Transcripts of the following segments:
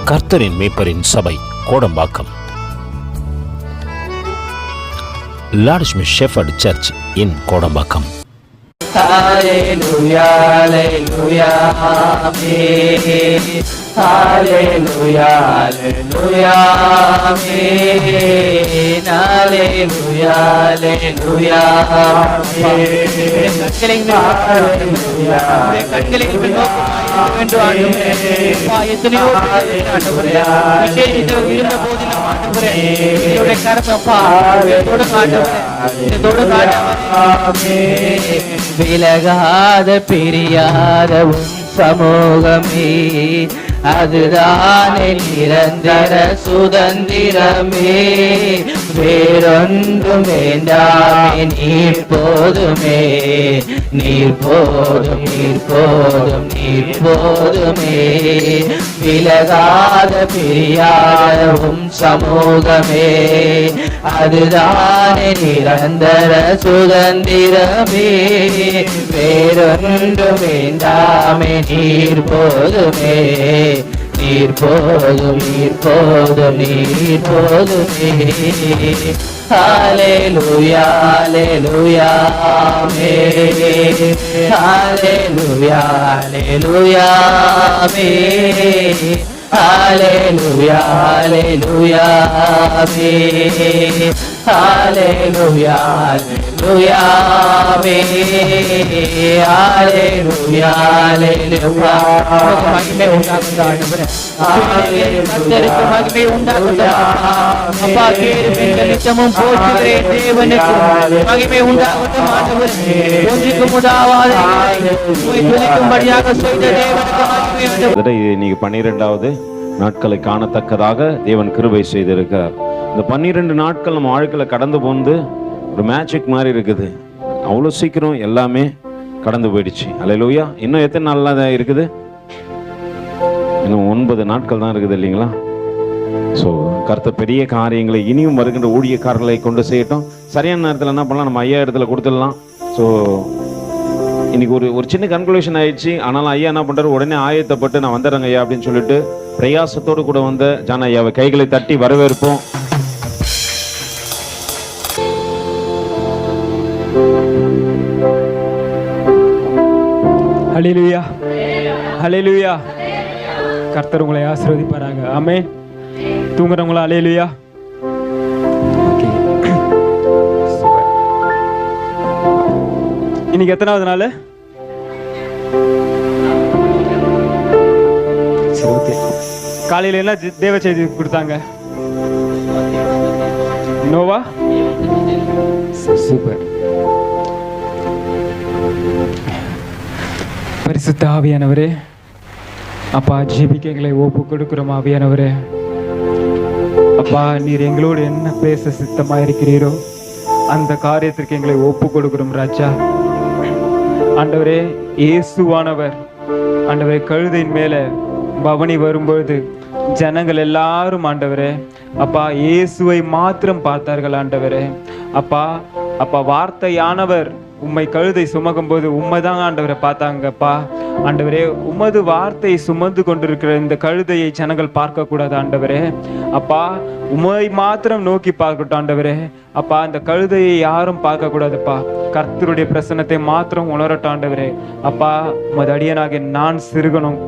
கர்த்தரின் மேய்ப்பரின் சபை Kodambakkam. Lord Smith shepherd church in Kodambakkam. Hallelujah, hallelujah, amen. Hallelujah, hallelujah, amen. Hallelujah, hallelujah, amen. விலகாத பிரியாத உன் சமூகமே, அதுதானே நிரந்தர சுதந்திரமே. வேறொன்றும் வேண்டாமே, நீர் போதுமே, நீர் போதும், நீர் போதும், நீர் போதுமே. விலகாத பிரியாத உன் சமூகமே, அதுதானே நிரந்தர சுதந்திரமே. வேறொன்றும் வேண்டாமே, நீர் போதுமே, நீர் போதும், நீர் போதும், நீர் போதுமே. ஹல்லேலூயா, ஹல்லேலூயா, ஆமென். ஹல்லேலூயா, ஹல்லேலூயா, ஆமென். Hallelujah, hallelujah, amen. Hallelujah, hallelujah, amen. Hallelujah, hallelujah. மகிமை உண்டாகுங்க ஆண்டவரே. கர்த்தருக்கு மகிமை உண்டாகுங்க. அப்பா கேளுங்கள், நித்தமும் போற்றுகிறேன் தேவனுக்கு மகிமை உண்டாகட்டும் ஆண்டவரே. ஒன்றுக்கு முதலாவது உம்மை துதிக்கும்படியாக செய்த தேவனுக்கு மகிமை உண்டாகட்டும். இன்னைக்கு 12வது நாட்களை காணத்தக்கதாக தேவன் கிருபை செய்திருக்கிறார். இந்த 12 நாட்கள் நம்ம வாழ்க்கையில் கடந்து போந்து ஒரு மேஜிக் மாதிரி இருக்குது. அவ்வளோ சீக்கிரம் எல்லாமே கடந்து போயிடுச்சு. அல்லேலூயா. இன்னும் எத்தனை நாள்லாம் தான் இருக்குது? இன்னும் 9 நாட்கள் தான் இருக்குது இல்லைங்களா? ஸோ கர்த்தர் பெரிய காரியங்களை இனியும் வருகின்ற ஊழியக்காரர்களை கொண்டு செய்யட்டும். சரியான நேரத்தில் என்ன பண்ணலாம், நம்ம ஐயா இடத்துல கொடுத்துடலாம். ஸோ இன்னைக்கு ஒரு சின்ன கன்க்ளூஷன் ஆயிடுச்சு. ஆனாலும் ஐயா என்ன பண்றாரு, உடனே ஆயத்தப்பட்டு நான் வந்துடுறேங்க ஐயா அப்படின்னு சொல்லிட்டு பிரயாசத்தோடு கூட வந்த ஜான் ஐயாவை கைகளை தட்டி வரவேற்போம். ஹல்லேலூயா, ஹல்லேலூயா. கர்த்தர் உங்களை ஆசீர்வதிப்பாராங்க. ஆமென். தூங்குறவங்களா? ஹல்லேலூயா. இன்னைக்கு எத்தனாவது நாள்? காலையில என்ன தேவ செய்தி கொடுத்தாங்க? நோவா. சூப்பர். பரிசுத்த ஆவியானவரே, அப்பா ஜெபிக்க எங்களை ஒப்பு கொடுக்கிறோம். ஆவியானவரே, அப்பா நீர் எங்களோடு என்ன பேச சித்தமா இருக்கிறீரோ அந்த காரியத்திற்கு எங்களை ஒப்பு கொடுக்கிறோம் ராஜா. ஆண்டவரே, இயேசுவானவர் ஆண்டவரே கழுதையின் மேல பவனி வரும்பொழுது ஜனங்கள் எல்லாரும் ஆண்டவரே அப்பா இயேசுவை மாத்திரம் பார்த்தார்கள் ஆண்டவரே. அப்பா அப்பா வார்த்தையானவர் உம்மை கழுதை சுமக்கும் போது உண்மைதான் ஆண்டவரை பார்த்தாங்கப்பா. ஆண்டவரே, உமது வார்த்தை சுமந்து கொண்டிருக்கிற இந்த கழுதையை ஜனங்கள் பார்க்க கூடாது ஆண்டவரே. அப்பா உம்மை மாத்திரம் நோக்கி பார்க்கட்டும் ஆண்டவரே. அப்பா இந்த கழுதையை யாரும் பார்க்க கூடாதுப்பா. கர்த்தருடைய பிரசன்னத்தை மாத்திரம் உணரட்டும் ஆண்டவரே. அப்பா உமது அடியனாக நான் சிறுகணும்,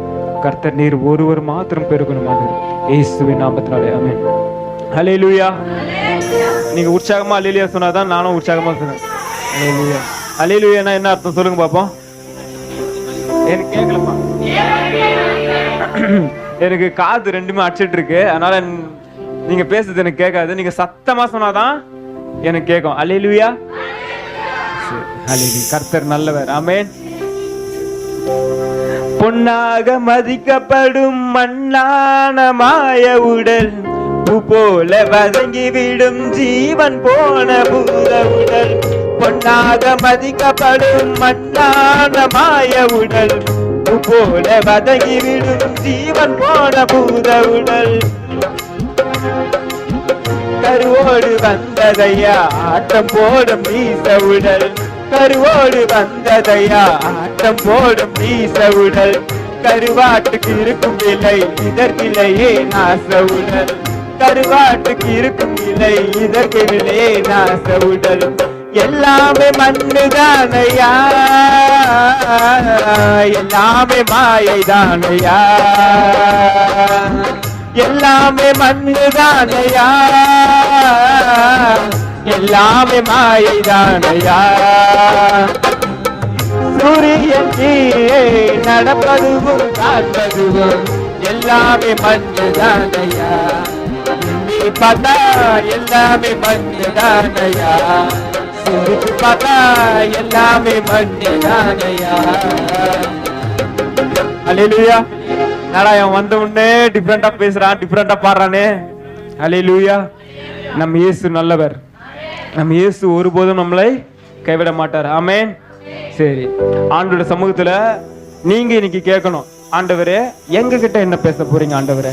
கர்த்தர் நீர் ஒருவர் மாத்திரம் பெருகணும் ஆண்டவரே. இயேசுவின் நாமத்தினாலே ஆமென். ஹல்லேலூயா. நீங்க உற்சாகமா ஹல்லேலூயா சொன்னாதான் நானும் உற்சாகமா சொன்னேன். ஹல்லேலூயா. ஹல்லேலூயானா என்ன அர்த்தம் சொல்லுங்க பாப்போம். எனக்கு கேட்கலப்பா, எனக்கு காது ரெண்டுமே அடிச்சிட்டு இருக்கு. அதனால நீங்க பேசுறது எனக்கு கேட்காது. நீங்க சத்தமா சொன்னாதான் எனக்கு கேட்கும். ஹல்லேலூயா. ஹல்லேலூயா. கர்த்தர் நல்லவர். ஆமென். பொன்னாக மதிக்கப்படும் மண்ணான மாய உடல், பூ போல வதங்கிவிடும் ஜீவன் போன பூத உடல். பொன்னாக மதிக்கப்படும் மண்ணான மாய உடல், பூ போல வதங்கிவிடும் ஜீவன் போன பூத உடல். கருவோடு வந்ததையா ஆட்டம் போடும் வீச உடல், கருவோடு வந்ததையா ஆட்டம் போடும் வீச உடல். கருவாட்டுக்கு இருக்கும் விலை இதற்கிலேயே நாச உடல். கருவாட்டுக்கு இருக்கும் விலை இதற்கு விலையே நாச உடல். எல்லாமே மண்ணுதானையா, எல்லாமே மாயைதானையா, எல்லாமே மண்ணுதானையா, எல்லாமே மாயைதானையா. சூரியன் கீழே நடப்பதுவும் காண்பதுவும் எல்லாமே மண்ணுதானையா. பார்த்தா எல்லாமே மண்ணுதானையா, சுருக்கு பார்த்தா எல்லாமே மண்ணுதானையா. அல்லேலூயா. நாராயணன் வந்த உடனே டிஃப்ரெண்டா பேசுறான், டிஃப்ரெண்டா பாடுறானே. அல்லேலூயா. நம்ம இயேசு நல்லவர். நம்ம இயேசு ஒருபோதும் நம்மளை கைவிட மாட்டார். ஆமென். சரி, ஆண்டவருடைய சமூகத்துல நீங்க இன்னைக்கு கேட்கணும், ஆண்டவரே எங்க கிட்ட என்ன பேச போறீங்க ஆண்டவரே?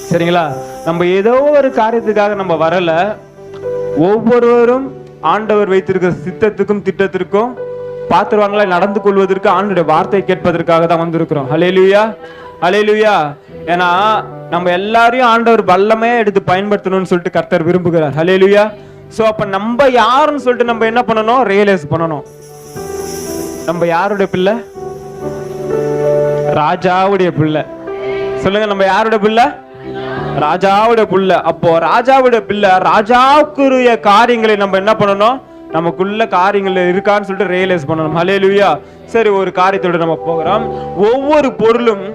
சரிங்களா? நம்ம ஏதோ ஒரு காரியத்துக்காக நம்ம வரல. ஒவ்வொருவரும் ஆண்டவர் வைத்திருக்கிற சித்தத்துக்கும் திட்டத்திற்கும் பாத்திரவான்களை நடந்து கொள்வதற்கு ஆண்டவருடைய வார்த்தை கேட்பதற்காக தான் வந்திருக்கிறோம். ஹல்லேலூயா, ஹல்லேலூயா. ஏன்னா நம்ம எல்லாரையும் ஆண்டவர் வல்லமே எடுத்து பயன்படுத்தணும்னு சொல்லிட்டு கர்த்தர் விரும்புகிறார். ஹல்லேலூயா. சோ அப்ப நம்ம யாருன்னு சொல்லிட்டு நம்ம என்ன பண்ணணும்? ரியலைஸ் பண்ணணும். நம்ம யாருடைய பிள்ளை? ராஜாவுடைய பிள்ளை. சொல்லுங்க, நம்ம யாருடைய பிள்ளை? ராஜாவுடைய பிள்ளை. அப்போ ராஜாவுடைய பிள்ளை, ராஜாவுக்குரிய காரியங்களை நம்ம என்ன பண்ணணும்? நமக்குள்ள காரியங்கள் இருக்கான்னு சொல்லிட்டு ரியலைஸ் பண்ணணும். ஹல்லேலூயா. சரி, ஒரு காரியத்தோட நம்ம போகிறோம். ஒவ்வொரு பொருளும்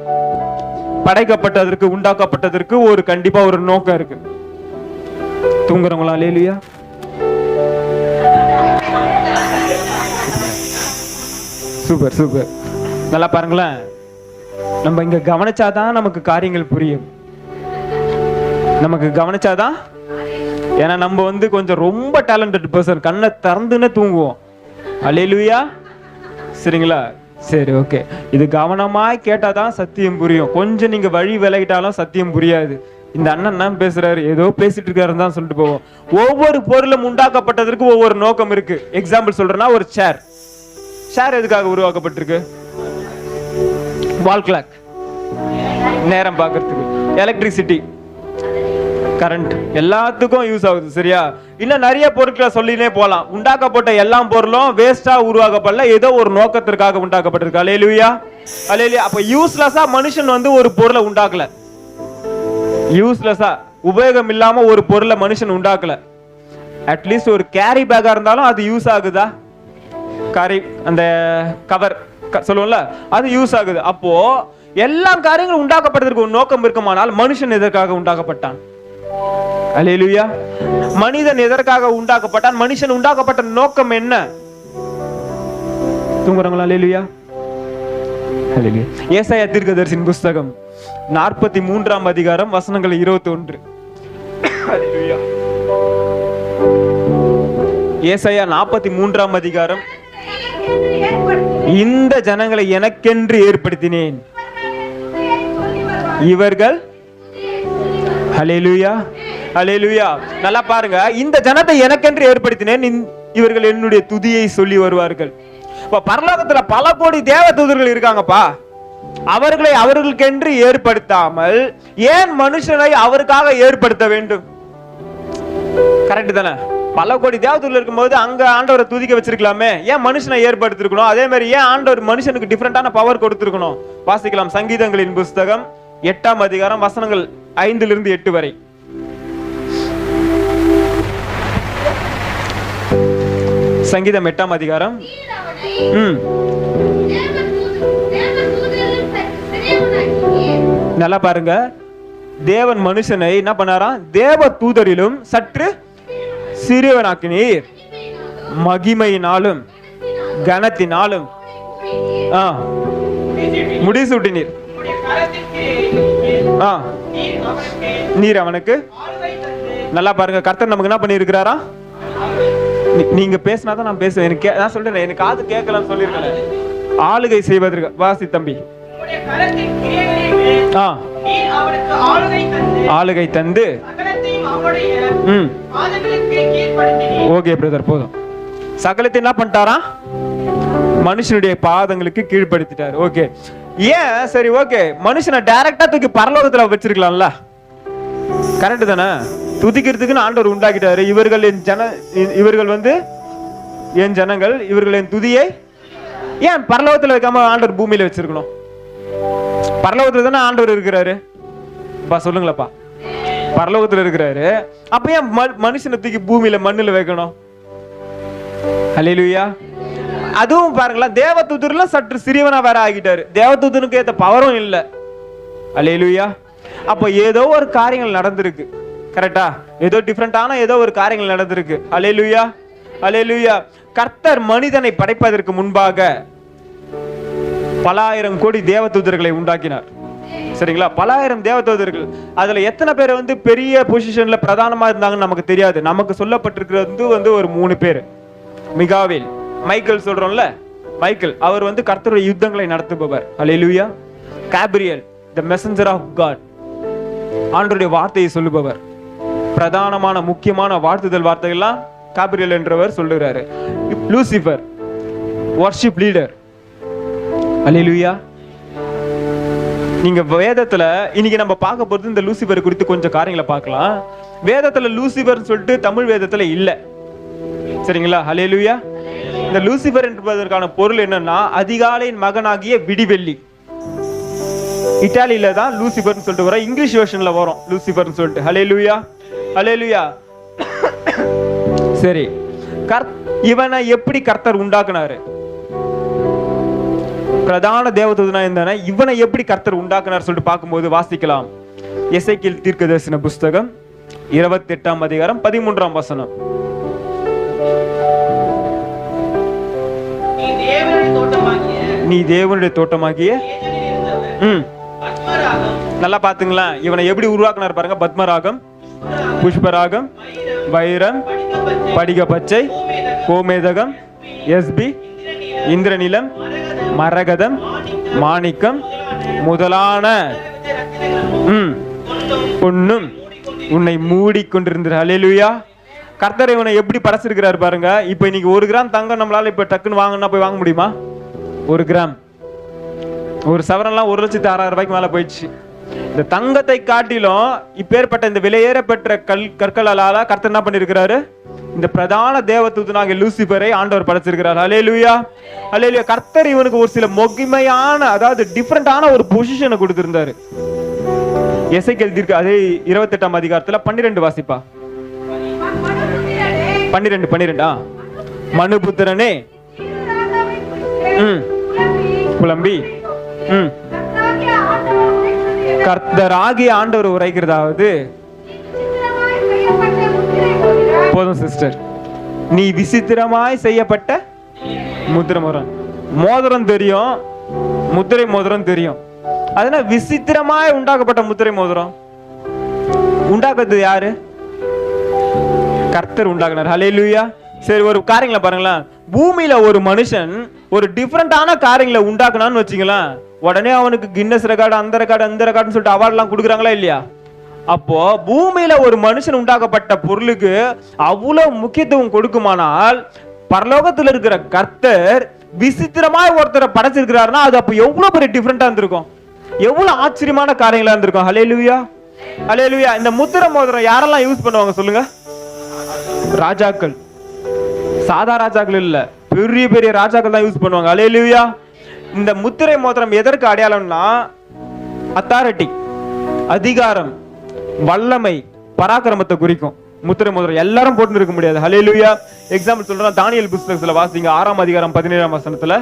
படைக்கப்பட்டதற்கு, உண்டாக்கப்பட்டதற்கு ஒரு கண்டிப்பா ஒரு நோக்கம் இருக்கு. தூங்குறவங்களா? ஹல்லேலூயா. Super super. நல்லா பாருங்களேன், நம்ம இங்க கவனிச்சாதான் நமக்கு காரியங்கள் புரியும். நமக்கு கவனிச்சாதான். ஏன்னா நம்ம கொஞ்சம் ரொம்ப டேலண்டட் பர்சன், கண்ணை திறந்துன்னு தூங்குவோம். அல்லேலூயா. சரிங்களா? சரி, ஓகே. இது கவனமாய் கேட்டாதான் சத்தியம் புரியும். கொஞ்சம் நீங்க வழி விலகிட்டாலும் சத்தியம் புரியாது. இந்த அண்ணன் என்ன பேசுறாரு, ஏதோ பேசிட்டு இருக்காருன்னு தான் சொல்லிட்டு போவோம். ஒவ்வொரு பொருளும் உண்டாக்கப்பட்டதற்கு ஒவ்வொரு நோக்கம் இருக்கு. எக்ஸாம்பிள் சொல்றேன்னா, ஒரு சேர். சேர் எதுக்காக உருவாக்கப்பட்டிருக்கு? வால் கிளாக், நேரம் பார்க்கறதுக்கு. எலக்ட்ரிசிட்டி, கரண்ட், எல்லாத்துக்கும் யூஸ் ஆகுது. சரியா? இன்னும் நிறைய பொருட்களை சொல்லினே போலாம். உண்டாக்கப்பட்ட எல்லா பொருளும் வேஸ்டா உருவாக்கப்படல, ஏதோ ஒரு நோக்கத்திற்காக உண்டாக்கப்பட்டிருக்கு. அல்லேலூயா, அல்லேலூயா. அப்ப யூஸ்லெஸ்ஸா மனுஷன் ஒரு பொருளை உண்டாக்கல. யூஸ்லெஸ்ஸா உபயோகம் இல்லாம ஒரு பொருளை மனுஷன் உண்டாக்கல. அட்லீஸ்ட் ஒரு கேரி பேக்கா இருந்தாலும் அது யூஸ் ஆகுதா? கேரி அந்த கவர் சொல்லுவோம்ல, அது யூஸ் ஆகுது. அப்போ எல்லா காரியங்களும் உண்டாக்கப்பட்டதற்கு ஒரு நோக்கம் இருக்குமானால் மனுஷன் எதற்காக உண்டாக்கப்பட்டான்? அல்லேலூயா. மனிதன் எதற்காக உண்டாக்கப்பட்டான்? மனுஷன் உண்டாக்கப்பட்ட நோக்கம் என்ன? தூங்குறாங்களா? அல்லேலூயா, அல்லேலூயா. ஏசாயா தீர்க்கதரிசியின் புத்தகம் 43ஆம் அதிகாரம் வசனங்கள் 21. அல்லேலூயா. ஏசாயா 43ஆம் அதிகாரம். இந்த ஜனங்களை எனக்கென்று ஏற்படுத்தினேன், இவர்கள். ஹல்லேலூயா, ஹல்லேலூயா. நல்லா பாருங்க, இந்த ஜனத்தை எனக்கென்று ஏற்படுத்தினேன், இவர்கள் என்னுடைய துதியை சொல்லி வருவார்கள். இப்ப பரலோகத்துல பல கோடி தேவ தூதர்கள் இருக்காங்கப்பா. அவர்களை அவர்களுக்கென்று ஏற்படுத்தாமல் ஏன் மனுஷனை அவருக்காக ஏற்படுத்த வேண்டும்? கரெக்ட் தானே? பல கோடி தேவதூதர்கள் இருக்கும்போது அங்க ஆண்டவரை துதிக்க வச்சிருக்கலாமே, ஏன் மனுஷனை ஏற்படுத்திருக்கணும்? அதே மாதிரி ஏன் ஆண்டவர் மனுஷனுக்கு டிஃபரெண்டான பவர் கொடுத்திருக்கணும்? வாசிக்கலாம். சங்கீதங்களின் புத்தகம் 8ஆம் அதிகாரம் வசனங்கள் 5 to 8 வரை. சங்கீதம் 8ஆம் அதிகாரம். நல்லா பாருங்க, தேவன் மனுஷனை என்ன பண்ணாராம்? தேவ தூதரிலும் சற்று சிறியவனாக்கினீர், மகிமையினாலும் கனத்தினாலும் முடிசூட்டினீர். நீர் அவனுக்கு. நல்லா பாருங்க, கர்த்தர் நமக்கு என்ன பண்ணி இருக்கிறாரா? நீங்க பேசினாதான் நான் பேசுவேன். நான் சொல்றேன், எனக்கு காது கேட்கலன்னு சொல்லிருக்கேன். ஆளுகை செய்வதற்கு. வாசி தம்பி. ஆளுகை தந்து. ஓகே பிரதர், போதும். சகலத்தை என்ன பண்ணிட்டாரா? மனுஷனுடைய பாதங்களுக்கு கீழ்படுத்திட்டார். ஓகே. ஏன்? சரி, ஓகே, மனுஷனை டைரக்டா தூக்கி பரலோகத்துல வச்சிருக்கலாம்ல, கரெக்ட் தானே? துதிக்கிறதுக்குன்னு ஆண்டவர் உண்டாக்கிட்டாரு. இவர்கள் வந்து என் ஜனங்கள், இவர்கள் என் துதியை ஏன் பரலோகத்துல வைக்காம ஆண்டவர் பூமியில வச்சிருக்கணும்? பரலோகத்துல தானே ஆண்டவர் இருக்கிறாரு. சொல்லுங்களப்பா, பரலோகத்துல இருக்கிறாரு. அப்ப ஏன் மனுஷனை தூக்கி பூமியில மண்ணுல வைக்கணும்? ஹல்லேலூயா. அதுவும் பாருங்களேன், தேவதூதர்லாம் சற்று சிறியவனா வேற ஆகிட்டாரு. தேவதூதனுக்கு ஏத்த பவரும் இல்ல. ஹல்லேலூயா. அப்ப ஏதோ ஒரு காரியங்கள் நடந்திருக்கு, கரெக்டா? ஏதோ டிஃபரெண்டான ஏதோ ஒரு காரியங்கள் நடந்திருக்கு. ஹல்லேலூயா, ஹல்லேலூயா. கர்த்தர் மனிதனை படைப்பதற்கு முன்பாக பல ஆயிரம் கோடி தேவதூதர்களை உண்டாக்கினார். சரிங்களா? பல ஆயிரம் தேவதூதர்கள். அதுல எத்தனை பேர் வந்து பெரிய பொசிஷன்ல பிரதானமா இருந்தாங்கன்னு நமக்கு தெரியாது. நமக்கு சொல்லப்பட்டிருக்கிறது வந்து ஒரு 3 பேர். மிகாவேல், மைக்கேல் சொல்றோம்ல, மைக்கேல் அவர் வந்து கர்த்தருடைய யுத்தங்களை நடத்துபவர். Hallelujah. Gabriel, the messenger of God, ஆண்டவருடைய வார்த்தையை சொல்லுபவர். பிரதானமான முக்கியமான வாழ்த்துதல் வார்த்தைகள்லாம் கேப்ரியல் என்றவர் சொல்லுகிறாரு. Lucifer, worship leader. ஹல்லேலூயா. நீங்க வேதத்துல இன்னைக்கு நம்ம பார்க்க போறது இந்த லூசிபர் குறித்து கொஞ்சம் காரியங்களை பார்க்கலாம். வேதத்துல லூசிபர் சொல்லிட்டு தமிழ் வேதத்துல இல்ல, சரிங்களா? ஹல்லேலூயா. இந்த லூசிபர் என்பதற்கான பொருள் என்னன்னா அதிகாலையின் மகனாகிய விடிவெள்ளி. இத்தாலியில தான் லூசிபர்னு சொல்லிட்டு வர, இங்கிலீஷ் வெர்ஷன்ல வரும் லூசிபர்னு சொல்லிட்டு. ஹல்லேலூயா, ஹல்லேலூயா. சரி, இவனை எப்படி கர்த்தர் உண்டாக்குனாரு? பிரதான தேவதூதனா இருந்தானே, இவனை எப்படி கர்த்தர் உண்டாக்குனார் சொல்லிட்டு பார்க்கும்போது வாசிக்கலாம். எசேக்கியேல் தீர்க்கதரிசன புஸ்தகம் 28ஆம் அதிகாரம் 13ஆம் வசனம். நீ தேவனுடைய தோட்டமாகிய நல்லா பாத்துங்களா, இவனை எப்படி உருவாக்குனார் பாருங்க. பத்மராகம், புஷ்பராகம், வைரம், படிக பச்சை, கோமேதகம், எஸ்பி, இந்திரநிலம், மரகதம், மாணிக்கம் முதலான பொன்னும் உன்னை மூடிக்கொண்டிருந்த. ஹல்லேலூயா. கர்த்தர் இவனை எப்படி படைச்சிருக்கிறார் பாருங்க. இப்ப இன்னைக்கு 1 கிராம் தங்கம் நம்மளால இப்ப டக்குன்னு வாங்கினா போய் வாங்க முடியுமா? 1 கிராம், ஒரு சவரன்லாம் 1,06,000 ரூபாய்க்கு மேல போயிடுச்சு. இந்த தங்கத்தை காட்டிலும் இப்பேற்பட்ட இந்த விலையேற பெற்ற கற்களால கர்த்தர் என்ன பண்ணிருக்கிறாரு? இந்த பிரதான தேவதூதனாகிய லூசிபரை ஆண்டவர் படைச்சிருக்கிறார். ஹல்லேலூயா, ஹல்லேலூயா. கர்த்தர் இவனுக்கு ஒரு சில மகிமையான, அதாவது டிஃபரெண்டான ஒரு பொசிஷனை கொடுத்திருந்தாரு. எசேக்கியேல் தீர்க்க அதே 28ஆம் அதிகாரத்துல 12 வாசிப்பா. 12 மனுபுத்திரனே, புலம்பி கர்த்தராகிய ஆண்டவர் உரைக்கிறதாவது, போதும் சிஸ்டர், நீ விசித்திரமாய் செய்யப்பட்ட முத்திரை மோதிரம் தெரியும், முத்திரை மோதிரம் தெரியும். அதனால விசித்திரமாய் உண்டாக்கப்பட்ட முத்திரை மோதிரம் உண்டாக்குறது யாரு? கர்த்தர் உண்டாக்குனார். ஹல்லேலூயா. சரி, ஒரு காரியங்களை பாருங்களேன். பூமியில ஒரு மனுஷன் ஒரு டிஃபரெண்டான காரியங்களை உண்டாக்குனான்னு வச்சுங்களேன், உடனே அவனுக்கு கின்னஸ் ரெக்கார்டு, அந்த ரெக்கார்டு, அந்த ரெக்கார்டுன்னு சொல்லிட்டு அவார்ட்லாம் கொடுக்குறாங்களா இல்லையா? அப்போ பூமியில ஒரு மனுஷன் உண்டாக்கப்பட்ட பொருளுக்கு அவ்வளவு முக்கியத்துவம் கொடுக்குமானால், பரலோகத்தில் இருக்கிற கர்த்தர் விசித்திரமாய் ஒருத்தரை படைச்சிருக்கிறாருன்னா அது அப்ப எவ்வளவு பெரிய டிஃபரெண்டா இருந்திருக்கும், எவ்வளவு ஆச்சரியமான காரியங்களா இருந்திருக்கும். ஹல்லேலூயா, ஹல்லேலூயா. இந்த முத்திரை மோதிரம் யாரெல்லாம் யூஸ் பண்ணுவாங்க சொல்லுங்க? ராஜாக்கள், சாதா ராஜாக்கள் இல்ல, பெரிய பெரிய ராஜாக்கள் தான் யூஸ் பண்ணுவாங்க. ஹல்லேலூயா. இந்த முத்திரை மோதிரம் எதற்கு அடையாளம்னா அத்தாரிட்டி, அதிகாரம், வல்லமை, பராக்கிரமத்தை குறிக்கும். முத்திரை மோதிரம் எல்லாரும் போட்டு இருக்க முடியாது. ஹல்லேலூயா. எக்ஸாம்பிள் சொல்றேன், தானியேல் புத்தகத்துல வாசிங்க 6ஆம் அதிகாரம் 17ஆம் வசனத்துல.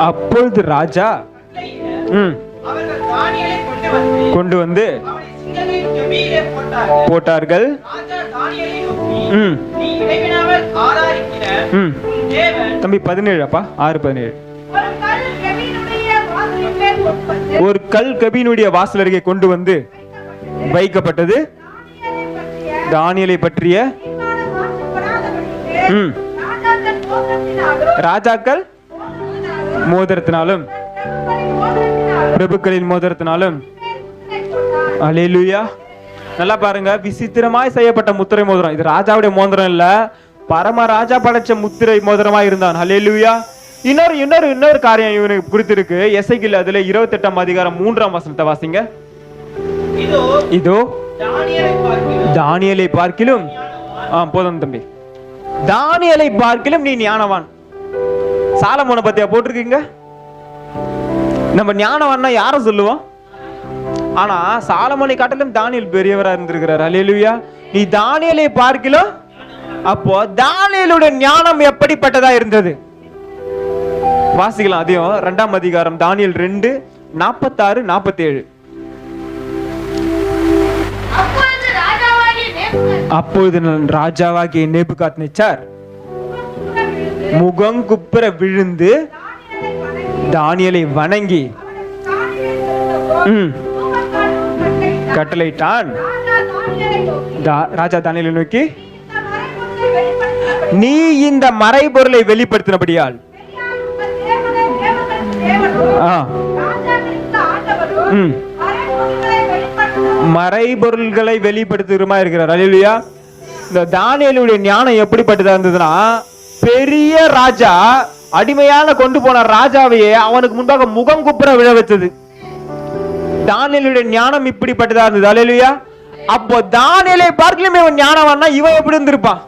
அப்பொழுது ராஜா கொண்டு வந்து போட்டார்கள். தம்பி 17 அப்பா 6:17. ஒரு கல் கபீனுடைய வாசல் அருகே கொண்டு வந்து வைக்கப்பட்டது. தானியேலை பற்றிய ராஜாக்கள் மோதிரத்தினாலும் பிரபுக்களின் மோதிரத்தினாலும். ஹல்லேலூயா. நல்லா பாருங்க, விசித்திரமாய் செய்யப்பட்ட முத்திரை மோதிரம். இது ராஜாவுடைய மோதிரம் இல்ல, பரம ராஜா படைச்ச முத்திரை மோதிரமா இருந்தான். ஹல்லேலூயா. இன்னொரு காரியம் இவனுக்கு குறித்திருக்கு. எசேக்கியேல் அதுல 28ஆம் அதிகாரம் 3ஆம் வசனத்தை வாசிங்க. இதோ தானியேலை பார்க்கிலும் போதும் தம்பி, தானியேலை பார்க்கிலும் நீ ஞானவான். சாலமோனை பத்தியா போட்டிருக்கீங்க? நம்ம ஞானவான்னா யார சொல்லுவோம்? ஆனா சாலமோனை காட்டிலும் தானியேல் பெரியவரா இருந்திருக்கிறார். அல்லேலூயா. நீ தானியேலை பார்க்கிலும், அப்போ தானியேலுடைய ஞானம் எப்படிப்பட்டதா இருந்தது? வாசிக்கலாம் அதையும். 2ஆம் அதிகாரம் தானியேல் 2:46-47. அப்பொழுது ராஜாவாகிய நேபுகாத்நேச்சார் முகங்குப்புற விழுந்து தானியேலை வணங்கி கட்டளையிட்டான். ராஜா தானியேலை நோக்கி, நீ இந்த மறைபொருளை வெளிப்படுத்தினபடியால் மறைபொருள்களை வெளிப்படுத்துகிறமா இருக்கிறார். அல்லேலூயா. இந்த தானியேலுடைய ஞானம் எப்படிப்பட்டதா இருந்ததுன்னா, பெரிய ராஜா அடிமையான கொண்டு போன ராஜாவையே அவனுக்கு முன்பாக முகம் குப்புற விழ வச்சது. தானியேலுடைய ஞானம் இப்படிப்பட்டதா இருந்தது. அல்லேலூயா. அப்போ தானியேலை பார்க்கலுமே இவன் ஞானவான்னா இவன் எப்படி இருந்திருப்பான்?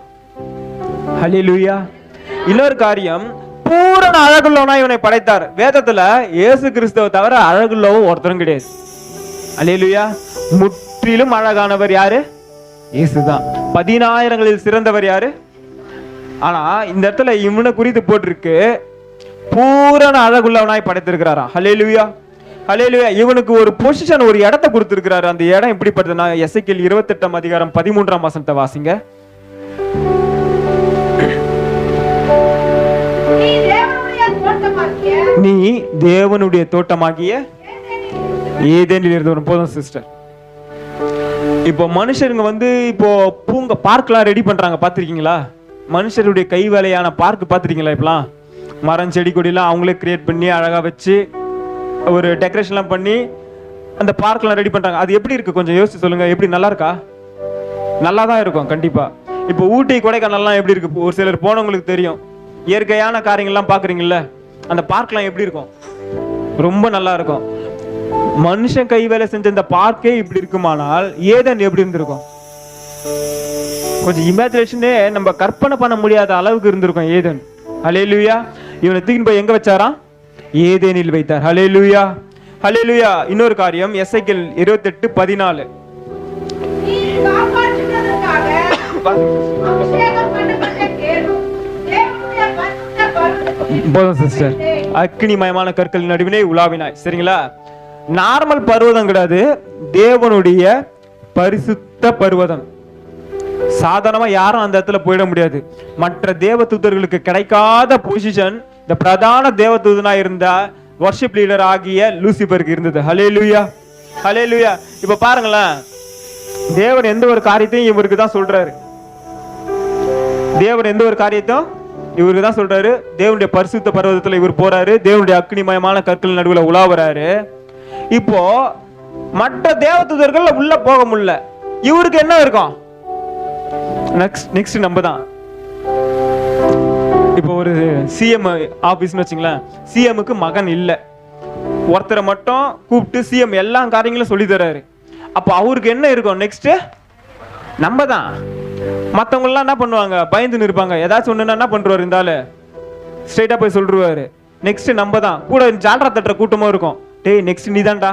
அல்லேலூயா. இன்னொரு காரியம், பூரண அழகுள்ளவனா இவனை படைத்தார். வேதத்துல இயேசு கிறிஸ்துவை தவிர அழகுள்ளவும் ஒருத்தரும் கிடையாது. அல்லேலூயா. முற்றிலும் அழகானவர் யாரு? இயேசுதான். 10,000களில் சிறந்தவர் யாரு? ஆனா இந்த இடத்துல இவனை குறித்து போட்டிருக்கு, பூரண அழகுள்ளவனாய் படைத்திருக்கிறாரா. அல்லேலூயா. அல்லேலூயா. இவனுக்கு ஒரு பொசிஷன், ஒரு இடத்தை கொடுத்திருக்கிறாரு. அந்த இடம் எப்படிப்பட்டதுன்னா, எசேக்கியேல் 28ஆம் அதிகாரம் 13ஆம் வசனத்தை வாசிங்க. நீ தேவனுடைய தோட்டமாகிய ஏதேனில் இருந்தவன். போதும் சிஸ்டர். இப்போ மனுஷருங்க இப்போ பூங்க பார்க்லாம் ரெடி பண்றாங்க, பாத்திருக்கீங்களா? மனுஷருடைய கை வேலையான பார்க் பாத்திருக்கீங்களா? இப்பெல்லாம் மரம் செடி கொடிலாம் அவங்களே கிரியேட் பண்ணி அழகா வச்சு ஒரு டெக்கரேஷன்லாம் பண்ணி அந்த பார்க்லாம் ரெடி பண்றாங்க. அது எப்படி இருக்கு கொஞ்சம் யோசிச்சு சொல்லுங்க. எப்படி, நல்லா இருக்கா? நல்லா தான் இருக்கும் கண்டிப்பா. இப்போ ஊட்டி கொடைக்கானல்லாம் எப்படி இருக்கு? ஒரு சிலர் போனவங்களுக்கு தெரியும். இயற்கையான காரியங்கள்லாம் பாக்குறீங்கல்ல, அந்த பார்க்லாம் எப்படி இருக்கும்? ரொம்ப நல்லா இருக்கும். மனுஷன் கை வேலை செஞ்ச இந்த பார்க்கே இப்படி இருக்குமானால் ஏதேன் எப்படி இருந்திருக்கும்? கொஞ்சம் இமேஜினேஷனே நம்ம கற்பனை பண்ண முடியாத அளவுக்கு இருந்திருக்கும் ஏதேன். அல்லேலூயா. இவனை தூக்கி போய் எங்க வச்சாராம்? ஏதேனில் வைத்தார். அல்லேலூயா. அல்லேலூயா. இன்னொரு காரியம், எசேக்கியேல் 28:14. போதும் சிஸ்டர். அக்னிமயமான கற்கள் நடுவிலே உலாவினாய். சரிங்களா? நார்மல் பர்வதம் கிடையாது, தேவனுடைய பரிசுத்த பர்வதம். சாதாரணமா யாரும் அந்த இடத்துல போயிட முடியாது. மற்ற தேவதூதர்களுக்கு கிடைக்காத பொசிஷன் இந்த பிரதான தேவதூதனா இருந்த வர்ஷிப் லீடர் ஆகிய லூசிபருக்கு இருந்தது. ஹல்லேலூயா. ஹல்லேலூயா. இப்ப பாருங்களேன், தேவன் எந்த ஒரு காரியத்தையும் இவருக்கு தான் சொல்றாரு. தேவன் எந்த ஒரு காரியத்தையும் இவருக்கு தான் சொல்றாரு. தேவனுடைய பரிசுத்த பர்வதத்துல இவர் போறாரு, தேவனுடைய அக்னிமயமான கற்கள் நடுவுல உலாவுறாரு. இப்போ மற்ற தேவதூதர்கள் உள்ள போக முடியல, இவருக்கு என்ன இருக்கும்? நெக்ஸ்ட் நம்ம தான். இப்போ ஒரு சிஎம் ஆபீஸ்னு வச்சுங்களேன், சிஎம்க்கு மகன் இல்ல, ஒருத்தரை மட்டும் கூப்பிட்டு சிஎம் எல்லா காரியங்களும் சொல்லி தர்றாரு. அப்போ அவருக்கு என்ன இருக்கும்? நெக்ஸ்ட் நம்ம தான். மற்றவங்க எல்லாம் என்ன பண்ணுவாங்க? பயந்துன்னு இருப்பாங்க. ஏதாச்சும் ஒண்ணுன்னா என்ன பண்றாரு? இருந்தாலும் ஸ்ட்ரைட்டா போய் சொல்றாரு. நெக்ஸ்ட் நம்ம தான். கூட ஜால்ரா தட்டுற கூட்டமும் இருக்கும். டேய் நெக்ஸ்ட் நீ தான்டா,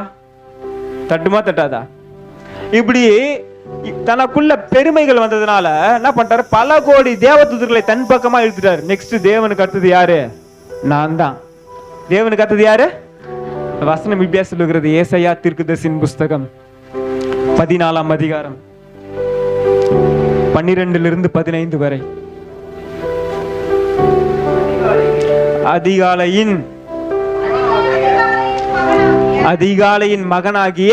தட்டுமா தட்டாதா? இப்படி தனக்குள்ள பெருமைகள் வந்ததுனால என்ன பண்றாரு? பல கோடி தேவதூதர்களை தன் பக்கமா இழுத்துட்டாரு. நெக்ஸ்ட் தேவனுக்கு அடுத்தது யாரு? நான் தான். தேவனுக்கு அடுத்தது யாரு? வசனம் இப்படியா சொல்லுகிறது. ஏசாயா தீர்க்கதரிசியின் புஸ்தகம் 14ஆம் அதிகாரம் 12-15 வரை. அதிகாலையின் மகனாகிய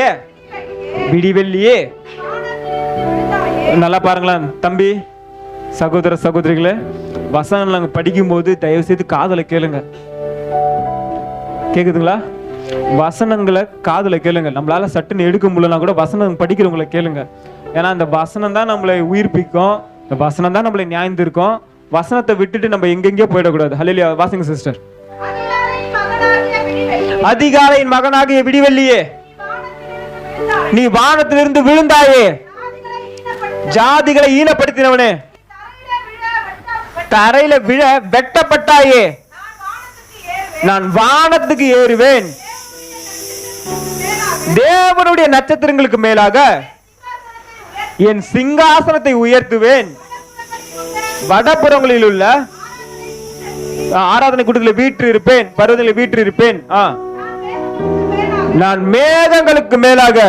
விடிவெள்ளியே. நல்லா பாருங்களேன் தம்பி, சகோதர சகோதரிகளே, வசனம் நாங்க படிக்கும் போது தயவு செய்து காதுல கேளுங்க. கேக்குதுங்களா? வசனங்களை காதுல கேளுங்க. நம்மளால சட்டுன்னு எடுக்க முடியலனா கூட வசனம் படிக்கிறவங்களை கேளுங்க. ஏன்னா அந்த வசனம் தான் நம்மளை உயிர்ப்பிக்கும், இந்த வசனம் தான் நம்மளை நியாயந்திருக்கும். வசனத்தை விட்டுட்டு நம்ம எங்கெங்கேயோ போயிடக்கூடாது. ஹல்லேலூயா. வாசிங்க சிஸ்டர். அதிகாலையின் மகனாகிய விடிவெள்ளியே, நீ வானத்திலிருந்து விழுந்தாயே, ஜாதிகளை ஈனப்படுத்தினவனே, தரையில விழ வெட்டப்பட்டாயே, நான் வானத்துக்கு ஏறுவேன், தேவனுடைய நட்சத்திரங்களுக்கு மேலாக என் சிங்காசனத்தை உயர்த்துவேன், வடபுறங்களில் உள்ள ஆராதனை கூட்டத்தில் வீற்று இருப்பேன், பர்வதங்களில் வீற்று இருப்பேன், நான் மேகங்களுக்கு மேலாக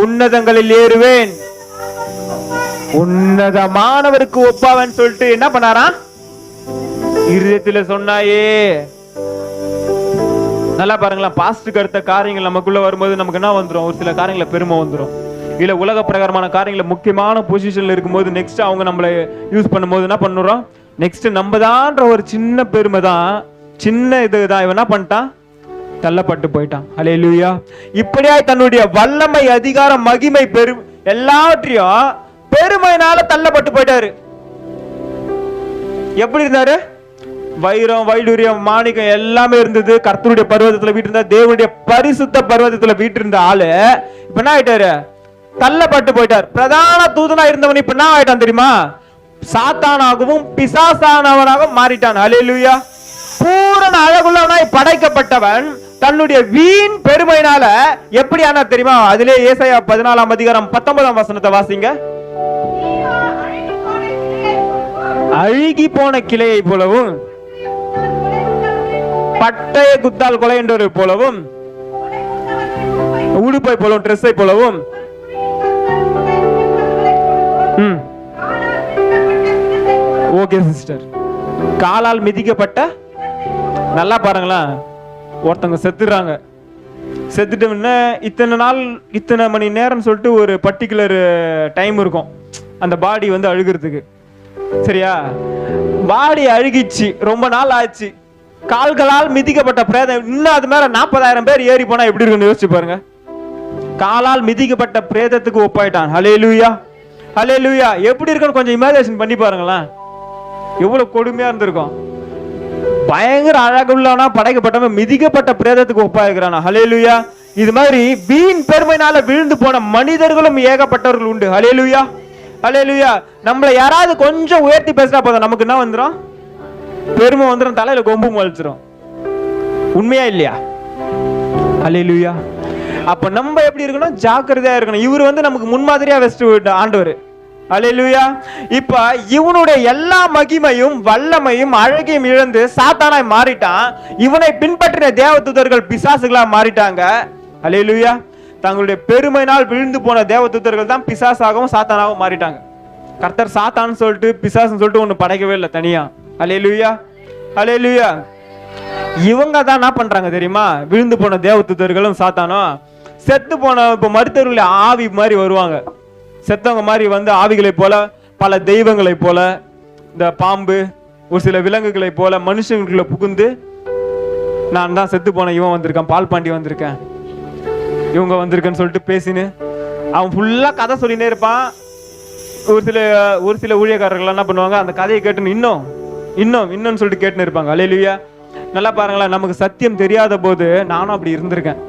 உன்னதங்களில் ஏறுவேன், உன்னதமானவருக்கு ஒப்பாவன் சொல்லிட்டு என்ன பண்ணாரா? இருதயத்துல சொன்னாயே. நல்லா பாருங்களா, பாஸ்டுக்கு அடுத்த காரியங்கள் நமக்குள்ள வரும்போது நமக்கு என்ன வந்துடும்? ஒரு சில காரியங்கள பெருமை வந்துடும். இல்ல உலக பிரகாரமான காரியங்கள முக்கியமான பொசிஷன்ல இருக்கும்போது நெக்ஸ்ட் அவங்க நம்மளை யூஸ் பண்ணும்போது என்ன பண்ணுறோம்? நெக்ஸ்ட் நம்ம தான்ற ஒரு சின்ன பெருமை தான், சின்ன இதுதான் இவன் என்ன பண்ணிட்டான்? தள்ளப்பட்டு போயிட்டான். ஹல்லேலூயா. இப்படியாய் தன்னுடைய வல்லமை, அதிகாரம், மகிமை, பெருமை எல்லாவற்றையும் பெருமையினால தள்ளப்பட்டு போயிட்டாரு. எப்படி இருந்தாரு? வைரம், வைடூரியம், மாணிக்கம் எல்லாமே இருந்தது. கர்த்தருடைய பர்வதத்துல வீட்டு இருந்தா, தேவனுடைய பரிசுத்த பர்வதத்துல வீட்டு இருந்த ஆளு இப்ப என்ன ஆயிட்டாரு? தள்ளப்பட்டு போயிட்டார். பிரதான தூதனா இருந்தவன் இப்ப என்ன ஆயிட்டான் தெரியுமா? சாத்தானாகவும் பிசாசானவனாகவும் மாறிட்டான். ஹல்லேலூயா. பூரண அழகுள்ளவனாய் படைக்கப்பட்டவன் தன்னுடைய வீண் பெருமையினால எப்படி ஆனா தெரியுமா? அதிலே ஏசாயா 14ஆம் அதிகாரம் 19ஆம் வசனத்தை வாசிங்க. அழுகி போன கிளையை போலவும், பட்டைய குத்தால் கொலை என்றவரை போலவும், உடுப்பை போலவும், ட்ரெஸ்ஸை போலவும், ஓகே சிஸ்டர், காலால் மிதிக்கப்பட்ட, நல்லா பாருங்களா, ஒருத்தவங்க செத்துறாங்க. செத்துட்டு இத்தனை நாள் இத்தனை மணி நேரம் சொல்லிட்டு ஒரு பர்டிகுலர் டைம் இருக்கும் அந்த பாடி வந்து அழுகிறதுக்கு. சரியா? பாடி அழுகிச்சு, ரொம்ப நாள் ஆச்சு. கால்களால் மிதிக்கப்பட்ட பிரேதம், இன்னும் அது மேல 40,000 பேர் ஏறி போனா எப்படி இருக்குன்னு யோசிச்சு பாருங்க. காலால் மிதிக்கப்பட்ட பிரேதத்துக்கு ஒப்பாயிட்டான். ஹல்லேலூயா, ஹல்லேலூயா. எப்படி இருக்குன்னு கொஞ்சம் இமேஜினேஷன் பண்ணி பாருங்களேன். எவ்வளவு கொடுமையா இருந்திருக்கும். பயங்கர அழகுள்ளவனா படைக்கப்பட்டவன் மிதிக்கப்பட்ட பிரேதத்துக்கு ஒப்பாயிருக்கிறான். ஹல்லேலூயா. இது மாதிரி வீண் பெருமையினால விழுந்து போன மனிதர்களும் ஏகப்பட்டவர்கள் உண்டு. ஹல்லேலூயா, ஹல்லேலூயா. நம்மளை யாராவது கொஞ்சம் உயர்த்தி பேசினா போதும், நமக்கு என்ன வந்துடும்? பெருமை வந்துடும், தலையில கொம்பு முளைச்சிரும். உண்மையா இல்லையா? ஹல்லேலூயா. அப்ப நம்ம எப்படி இருக்கணும்? ஜாக்கிரதையா இருக்கணும். இவர் வந்து நமக்கு முன்மாதிரியா வச்சுட்டு ஆண்டவர். ஹல்லேலூயா. இப்ப இவனுடைய எல்லா மகிமையும் வல்லமையும் அழகையும் இழந்து சாத்தானாய் மாறிட்டான். இவனை பின்பற்றின தேவதூதர்கள் பிசாசுகளா மாறிட்டாங்க. ஹல்லேலூயா. தங்களுடைய பெருமையினால் விழுந்து போன தேவதூதர்கள் தான் பிசாசாகவும் சாத்தானாகவும் மாறிட்டாங்க. கர்த்தர் சாத்தான்னு சொல்லிட்டு பிசாசுன்னு சொல்லிட்டு ஒண்ணு படைக்கவே இல்லை தனியா. ஹல்லேலூயா, ஹல்லேலூயா. இவங்க தான் என்ன பண்றாங்க தெரியுமா? விழுந்து போன தேவதூதர்களும் சாத்தானும் செத்து போன இப்ப மருத்துவர்கள் ஆவி மாதிரி வருவாங்க. செத்தவங்க மாதிரி வந்து ஆவிகளை போல, பல தெய்வங்களை போல, இந்த பாம்பு, ஒரு சில விலங்குகளை போல மனுஷங்களுக்குள்ள புகுந்து, நான் தான் செத்து போன இவன் வந்திருக்கான், பால் பாண்டி வந்திருக்கேன், இவங்க வந்திருக்கேன்னு சொல்லிட்டு பேசின்னு அவன் ஃபுல்லா கதை சொல்லினே இருப்பான். ஒரு சில ஊழியக்காரர்கள் என்ன பண்ணுவாங்க? அந்த கதையை கேட்டுன்னு இன்னும் சொல்லிட்டு கேட்டுன்னு இருப்பாங்க. ஹல்லேலூயா. நல்லா பாருங்களேன், நமக்கு சத்தியம் தெரியாத போது நானும் அப்படி இருந்திருக்கேன்.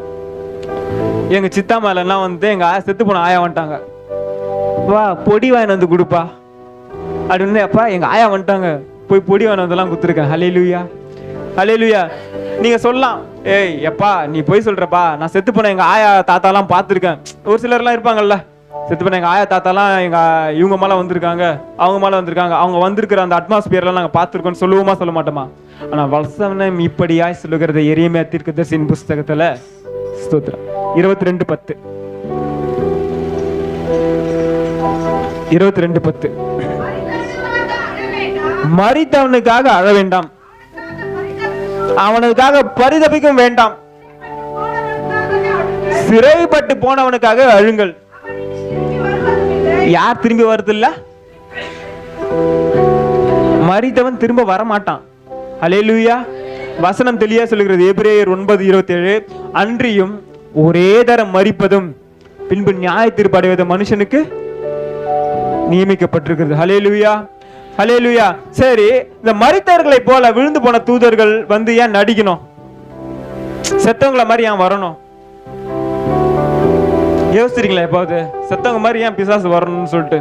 எங்க சித்தா மேலாம் வந்து எங்க செத்து போன ஆயா வந்துட்டாங்க, வா பொடி வாங்கி வந்து கொடுப்பா அப்படின்னு. அப்பா எங்க ஆயா வந்துட்டாங்க, போய் பொடி வாங்கி வந்தெல்லாம் கொடுத்துருக்கேன். ஹல்லேலூயா, ஹல்லேலூயா. நீங்க சொல்லலாம், ஏய் எப்பா நீ போய் சொல்றப்பா, நான் செத்து போன எங்க ஆயா தாத்தாலாம் பார்த்துருக்கேன். ஒரு சிலர்லாம் இருப்பாங்கல்ல, செத்து போன எங்க ஆயா தாத்தாலாம் இவங்க மேல வந்திருக்காங்க, அவங்க மேல வந்திருக்காங்க, அவங்க வந்திருக்கிற அந்த அட்மாஸ்பியர்லாம் நாங்க பார்த்துருக்கோம்னு சொல்லுவோமா சொல்ல மாட்டோமா? ஆனா வசனம் இப்படியாய் சொல்லுகிறத எரேமியா தீர்க்கதரிசியின் புஸ்தகத்துல ஸ்தோத்திரம் 22:10 22:10 மரித்தவனுக்காக அழ வேண்டாம், அவனுக்காக பரிதபிக்கும் வேண்டாம், சிறைப்பட்டு போனவனுக்காக அழுங்கள். யார் திரும்பி வருது இல்ல? மரித்தவன் திரும்ப வர மாட்டான். ஹல்லேலூயா. வசனம் தெளிவா சொல்லுகிறது. எபிரேயர் 9:27 அன்றியும் ஒரே தரம் மரிப்பதும் பின்பு நியாய தீர்ப்பு அடைவதும் மனுஷனுக்கு நியமிக்கப்பட்டிருக்கிறது. ஹல்லேலூயா, ஹல்லேலூயா. சரி, இந்த மரித்தவர்களை போல விழுந்து போன தூதர்கள் வந்து ஏன் நடிக்கணும்? செத்தவங்கள மாதிரி ஏன் வரணும்? யோசிச்சிருக்கீங்களா எப்பாவது செத்தவங்க மாதிரி ஏன் பிசாசு வரணும்னு சொல்லிட்டு?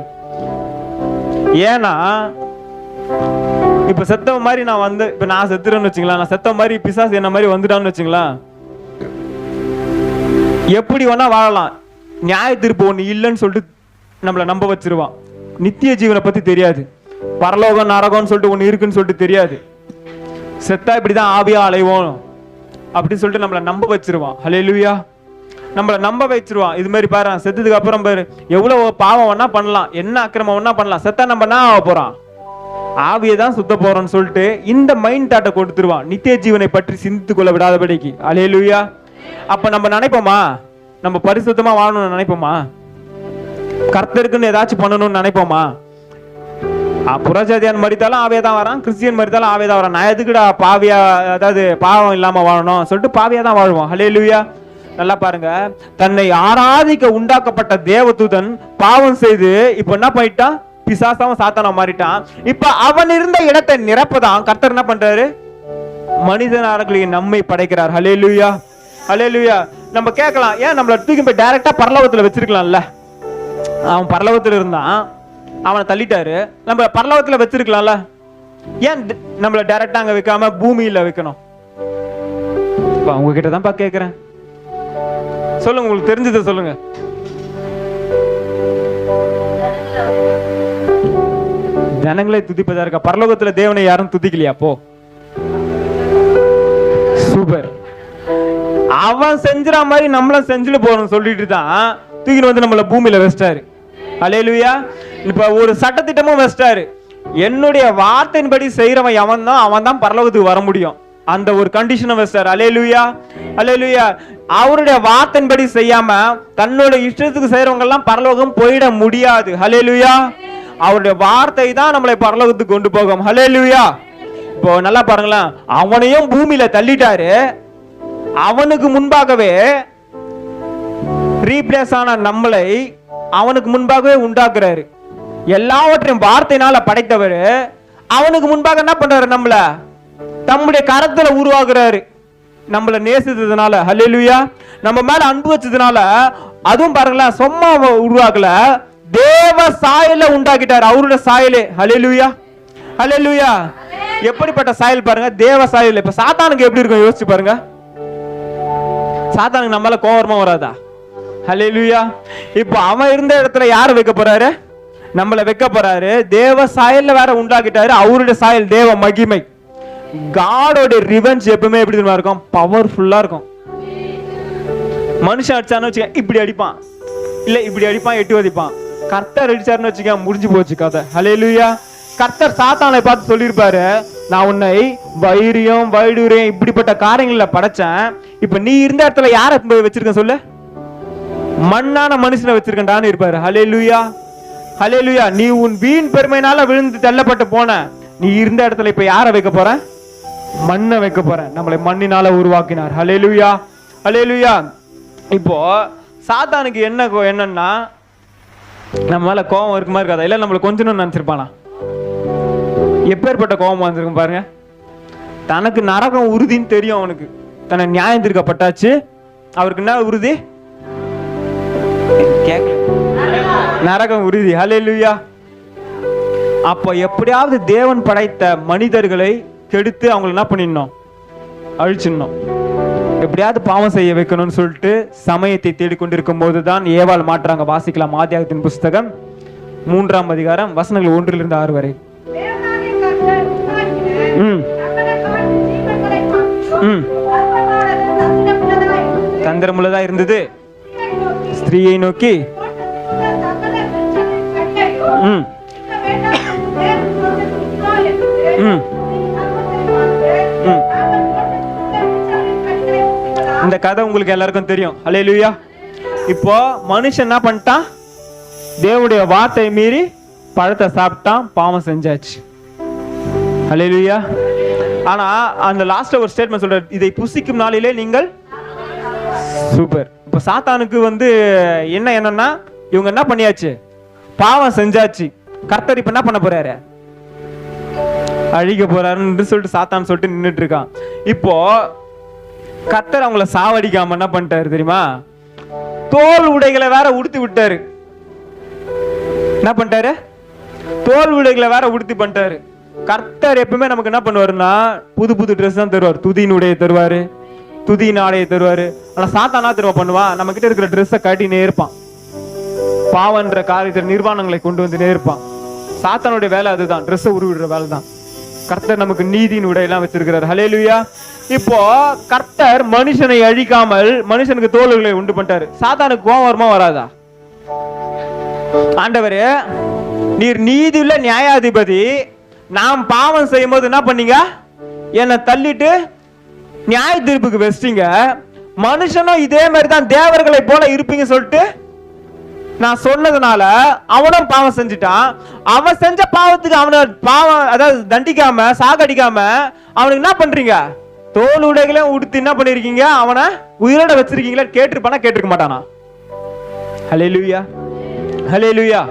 ஏன்னா இப்ப செத்தவ மாதிரி நான் வந்து, இப்ப நான் செத்துறேன்னு வச்சுங்களா, நான் செத்த மாதிரி பிசாசு என்ன மாதிரி வந்துட்டான்னு வச்சுங்களா, எப்படி வேணா வாழலாம். நியாய தீர்ப்பு ஒண்ணு இல்லைன்னு சொல்லிட்டு நம்மள நம்ப வச்சிருவான். நித்திய ஜீவனை பத்தி தெரியாது, பரலோகம் நரகம்னு சொல்லிட்டு ஒண்ணு இருக்குன்னு சொல்லிட்டு தெரியாது. செத்தா இப்படிதான் ஆவியா அலைவோம் அப்படின்னு சொல்லிட்டு நம்மள நம்ப வச்சிருவான். ஹல்லேலூயா. நம்மள நம்ப வச்சிருவான். இது மாதிரி பாரு, செத்ததுக்கு அப்புறம் பாரு எவ்வளவு பாவம் வேணா பண்ணலாம், என்ன அக்கிரமம் வேணா பண்ணலாம், செத்தா நம்ம என்ன ஆக போறான், ஆவியை தான் சுத்த போறோம்னு சொல்லிட்டு இந்த மைண்ட் தாட்டை கொடுத்துருவான், நித்திய ஜீவனை பற்றி சிந்தித்து கொள்ள விடாதபடிக்கு. ஹல்லேலூயா. அப்ப நம்ம நினைப்போமா நம்ம பரிசுத்தமா வாழணும்னு நினைப்போமா? கர்த்தருக்குன்னு ஏதாச்சும் பண்ணணும்னு நினைப்போமா? புறஜாதியான் மரித்தாலும் ஆவியா தான் வரான், கிறிஸ்டியன் மரித்தாலும் ஆவியா தான் வரான். நான் எதுக்குடா பாவியா, அதாவது பாவம் இல்லாம வாழணும் சொல்லிட்டு பாவியா தான் வாழ்வோம். ஹல்லேலூயா. நல்லா பாருங்க, தன்னை ஆராதிக்க உண்டாக்கப்பட்ட தேவதூதன் பாவம் செய்து இப்ப என்ன பண்ணிட்டான், பிசாசாவும் சாத்தானா மாறிட்டான். இப்ப அவன் இருந்த இடத்தை நிரப்பதான் கர்த்தர் என்ன பண்றாரு, மனிதனார்களுக்கு நம்மை படைக்கிறார். ஹல்லேலூயா. ஹல்லேலூயா. நம்ம கேட்கலாம், ஏன் நம்மள தூக்கி போய் டைரக்டா பரலோகத்துல வச்சிருக்கலாம்ல? அவன் பரலோகத்துல இருந்தான், அவனை தள்ளிட்டாரு, நம்ம பரலோகத்துல வச்சிருக்கலாம்ல? ஏன் நம்மள டைரக்டா அங்க வைக்காம பூமியில வைக்கணும்? உங்ககிட்ட தான்ப்பா கேட்கிறேன், சொல்லுங்க, உங்களுக்கு தெரிஞ்சதை சொல்லுங்க. ஜனங்களை துதிப்பதா இருக்கா? பரலோகத்துல தேவனை யாரும் துதிக்கலையா? போ, சூப்பர். அவன் செஞ்சுற மாதிரி நம்மளும் செஞ்சுட்டு போறோம் சொல்லிட்டு தான் தூக்கிட்டு வந்து நம்மள பூமியில வச்சிட்டாரு. ஹல்லேலூயா. இப்ப ஒரு சட்டத்திட்டமும் வச்சிட்டாரு, என்னுடைய வார்த்தையின்படி செய்யறவன் அவன் தான் பரலோகத்துக்கு வர முடியும். அந்த ஒரு கண்டிஷனை வச்சிட்டாரு. ஹல்லேலூயா. ஹல்லேலூயா. அவருடைய வார்த்தையின்படி செய்யாம தன்னோட இஷ்டத்துக்கு செய்யறவங்க எல்லாம் பரலோகம் போயிட முடியாது. ஹல்லேலூயா. அவருடைய வார்த்தை தான் நம்மளை பரலோகத்துக்கு கொண்டு போகும். ஹல்லேலூயா. இப்போ நல்லா பாருங்களேன், அவனையும் பூமியில தள்ளிட்டாரு, அவனுக்கு முன்பாகவே ரீப்ளேஸ் ஆன நம்மளை அவனுக்கு முன்பாகவே உண்டாக்குறாரு. எல்லாவற்றையும் வார்த்தையினால படைத்தவர் அவனுக்கு முன்பாக என்ன பண்றாரு, நம்மள தம்முடைய கரத்துல உருவாக்குறாரு. நம்மள நேசித்ததுனால, ஹல்லேலூயா, நம்ம மேல அன்பு வச்சதுனால, அதுவும் பாருங்களேன் சும்மா உருவாக்கல, தேவ சாயல உண்டாக்கிட்டாரு, அவருடைய சாயலே. ஹல்லேலூயா. ஹல்லேலூயா. எப்படிப்பட்ட சாயல் பாருங்க, தேவ சாயல். இப்ப சாத்தானுக்கு எப்படி இருக்கும் யோசிச்சு பாருங்க. சாத்தானுக்கு நம்மள கோவமா வராதா? ஹல்லேலூயா. இப்போ அவன் இருந்த இடத்துல யாரை வைக்க போறாரு, நம்மள வைக்க போறாரு. தேவ சாயல்ல வேற உண்டாக்கிட்டாரு, அவருடைய சாயல் தேவ மகிமை. காடோட ரிவெஞ்ச் எப்பவுமே எப்படி தெரியுமா இருக்கும், பவர்ஃபுல்லா இருக்கும். மனுஷன் அடிச்சான்னு வச்சுக்க இப்படி அடிப்பான், இல்ல இப்படி அடிப்பான், எட்டி வதிப்பான். கர்த்தர் அடிச்சாருன்னு வச்சுக்க முடிஞ்சு போச்சு கதை. ஹல்லேலூயா. கர்த்தர் சாத்தானை பார்த்து சொல்லியிருப்பாரு, நான் உன்னை வைரியம் வைடூரியம் இப்படிப்பட்ட காரியங்கள படைச்சேன், இப்ப நீ இருந்த இடத்துல யாரை வச்சிருக்க சொல்லு, மண்ணான மனுஷனை வச்சிருக்கேன்டான்னு இருப்பாரு. ஹல்லேலூயா. ஹல்லேலூயா. நீ உன் வீண் பெருமைனால விழுந்து தள்ளப்பட்டு போன, நீ இருந்த இடத்துல இப்ப யாரை வைக்க போற, மண்ணை வைக்க போற. நம்மளை மண்ணினால உருவாக்கினார். ஹல்லேலூயா. ஹல்லேலூயா. இப்போ சாத்தானுக்கு என்னன்னா நம்ம மேல கோபம் இருக்குமா இருக்காதா, இல்ல நம்மள கொஞ்சம் நினைச்சிருப்பானா? எப்பேற்பட்ட கோபம் வந்திருக்கும் பாருங்க. தனக்கு நரகம் உறுதின்னு தெரியும், அவனுக்கு தன்னை நியாயம் தீர்க்கப்பட்டாச்சு. அவருக்கு என்ன உறுதி, நரகம் உறுதி. ஹல்லேலூயா. அப்ப எப்படியாவது தேவன் படைத்த மனிதர்களை கெடுத்து அவங்களை என்ன பண்ணிடணும், அழிச்சிடணும், எப்படியாவது பாவம் செய்ய வைக்கணும்னு சொல்லிட்டு சமயத்தை தேடிக்கொண்டிருக்கும் போதுதான் ஏவாள் மாற்றாங்க. வாசிக்கலாம் ஆதியாகமத்தின் புஸ்தகம் 3ஆம் அதிகாரம் வசனங்கள் 1 to 6 வரை. தந்திரமுள்ளதா இருந்தது, ஸ்திரீயை நோக்கி இந்த கதை உங்களுக்கு எல்லாருக்கும் தெரியும். ஹல்லேலூயா. இப்போ மனுஷன் என்ன பண்ணிட்டான், தேவனுடைய வார்த்தை மீறி பழத்தை சாப்பிட்டான், பாவம் செஞ்சாச்சு. ஹல்லேலூயா. ஆனா அந்த லாஸ்ட்ல ஒரு ஸ்டேட்மெண்ட் சொல்றாரு, இதை புசிக்கும் நாளிலே நீங்கள் சூப்பர். இப்ப சாத்தானுக்கு என்னன்னா இவங்க என்ன பண்ணியாச்சு, பாவம் செஞ்சாச்சு. கர்த்தர் இப்ப என்ன பண்ண போறாரு, அழிக்க போறாருன்னு சொல்லிட்டு சாத்தான் சொல்லிட்டு நின்றுட்டு இருக்கான். இப்போ கர்த்தர் அவங்கள சாவடிக்காம என்ன பண்ணிட்டாரு தெரியுமா? தோல் உடைகளை வேற உடுத்தி விட்டாரு. என்ன பண்ணிட்டாரு? தோல் உடைகளை வேற உடுத்தி பண்ணிட்டாரு. கர்த்தர் எப்பவுமே நமக்கு என்ன பண்ணுவாருன்னா புது புது ட்ரெஸ் தான் தருவார். துதியின் உடையை தருவாரு, துதியின் ஆடையை தருவாரு. ஆனா சாத்தானா தருவா பண்ணுவான், நம்ம கிட்ட இருக்கிற ட்ரெஸ்ஸை கட்டினே இருப்பான். பாவன்ற காரியத்தில் நிர்வாணங்களை கொண்டு வந்து நேர்ப்பான். சாத்தானுடைய வேலை அதுதான், ட்ரெஸ்ஸை உருவிடுற வேலை தான். கர்த்தர் நமக்கு நீதியின் உடையெல்லாம் வச்சிருக்கிறார். ஹல்லேலூயா. இப்போ கர்த்தர் மனுஷனை அழிக்காமல் மனுஷனுக்கு தோள்களை உண்டு பண்ணிட்டாரு. சாத்தானுக்கு கோபம் வருமா வராதா? ஆண்டவரே, நீர் நீதியுள்ள நியாயாதிபதி, நாம் பாவம் செய்யும் போது என்ன பண்ணீங்க? என்னை தள்ளிட்டு நியாய தீர்ப்புக்கு வச்சிட்டீங்க. மனுஷனும் இதே மாதிரி தான் தேவர்களை போல இருப்பீங்க சொல்லிட்டு நான் சொன்னதுனால அவனும் பாவம் செஞ்சுட்டான். அவன் செஞ்ச பாவத்துக்கு அவனை பாவம் அதாவது தண்டிக்காம சாகடிக்காம அவனுக்கு என்ன பண்றீங்க? தோல் உடைகளையும் உடுத்தி என்ன பண்ணிருக்கீங்க? அவனை உயிரோட வச்சிருக்கீங்களா? கேட்டிருப்பானா? கேட்டிருக்க மாட்டானா? ஹல்லேலூயா, ஹல்லேலூயா.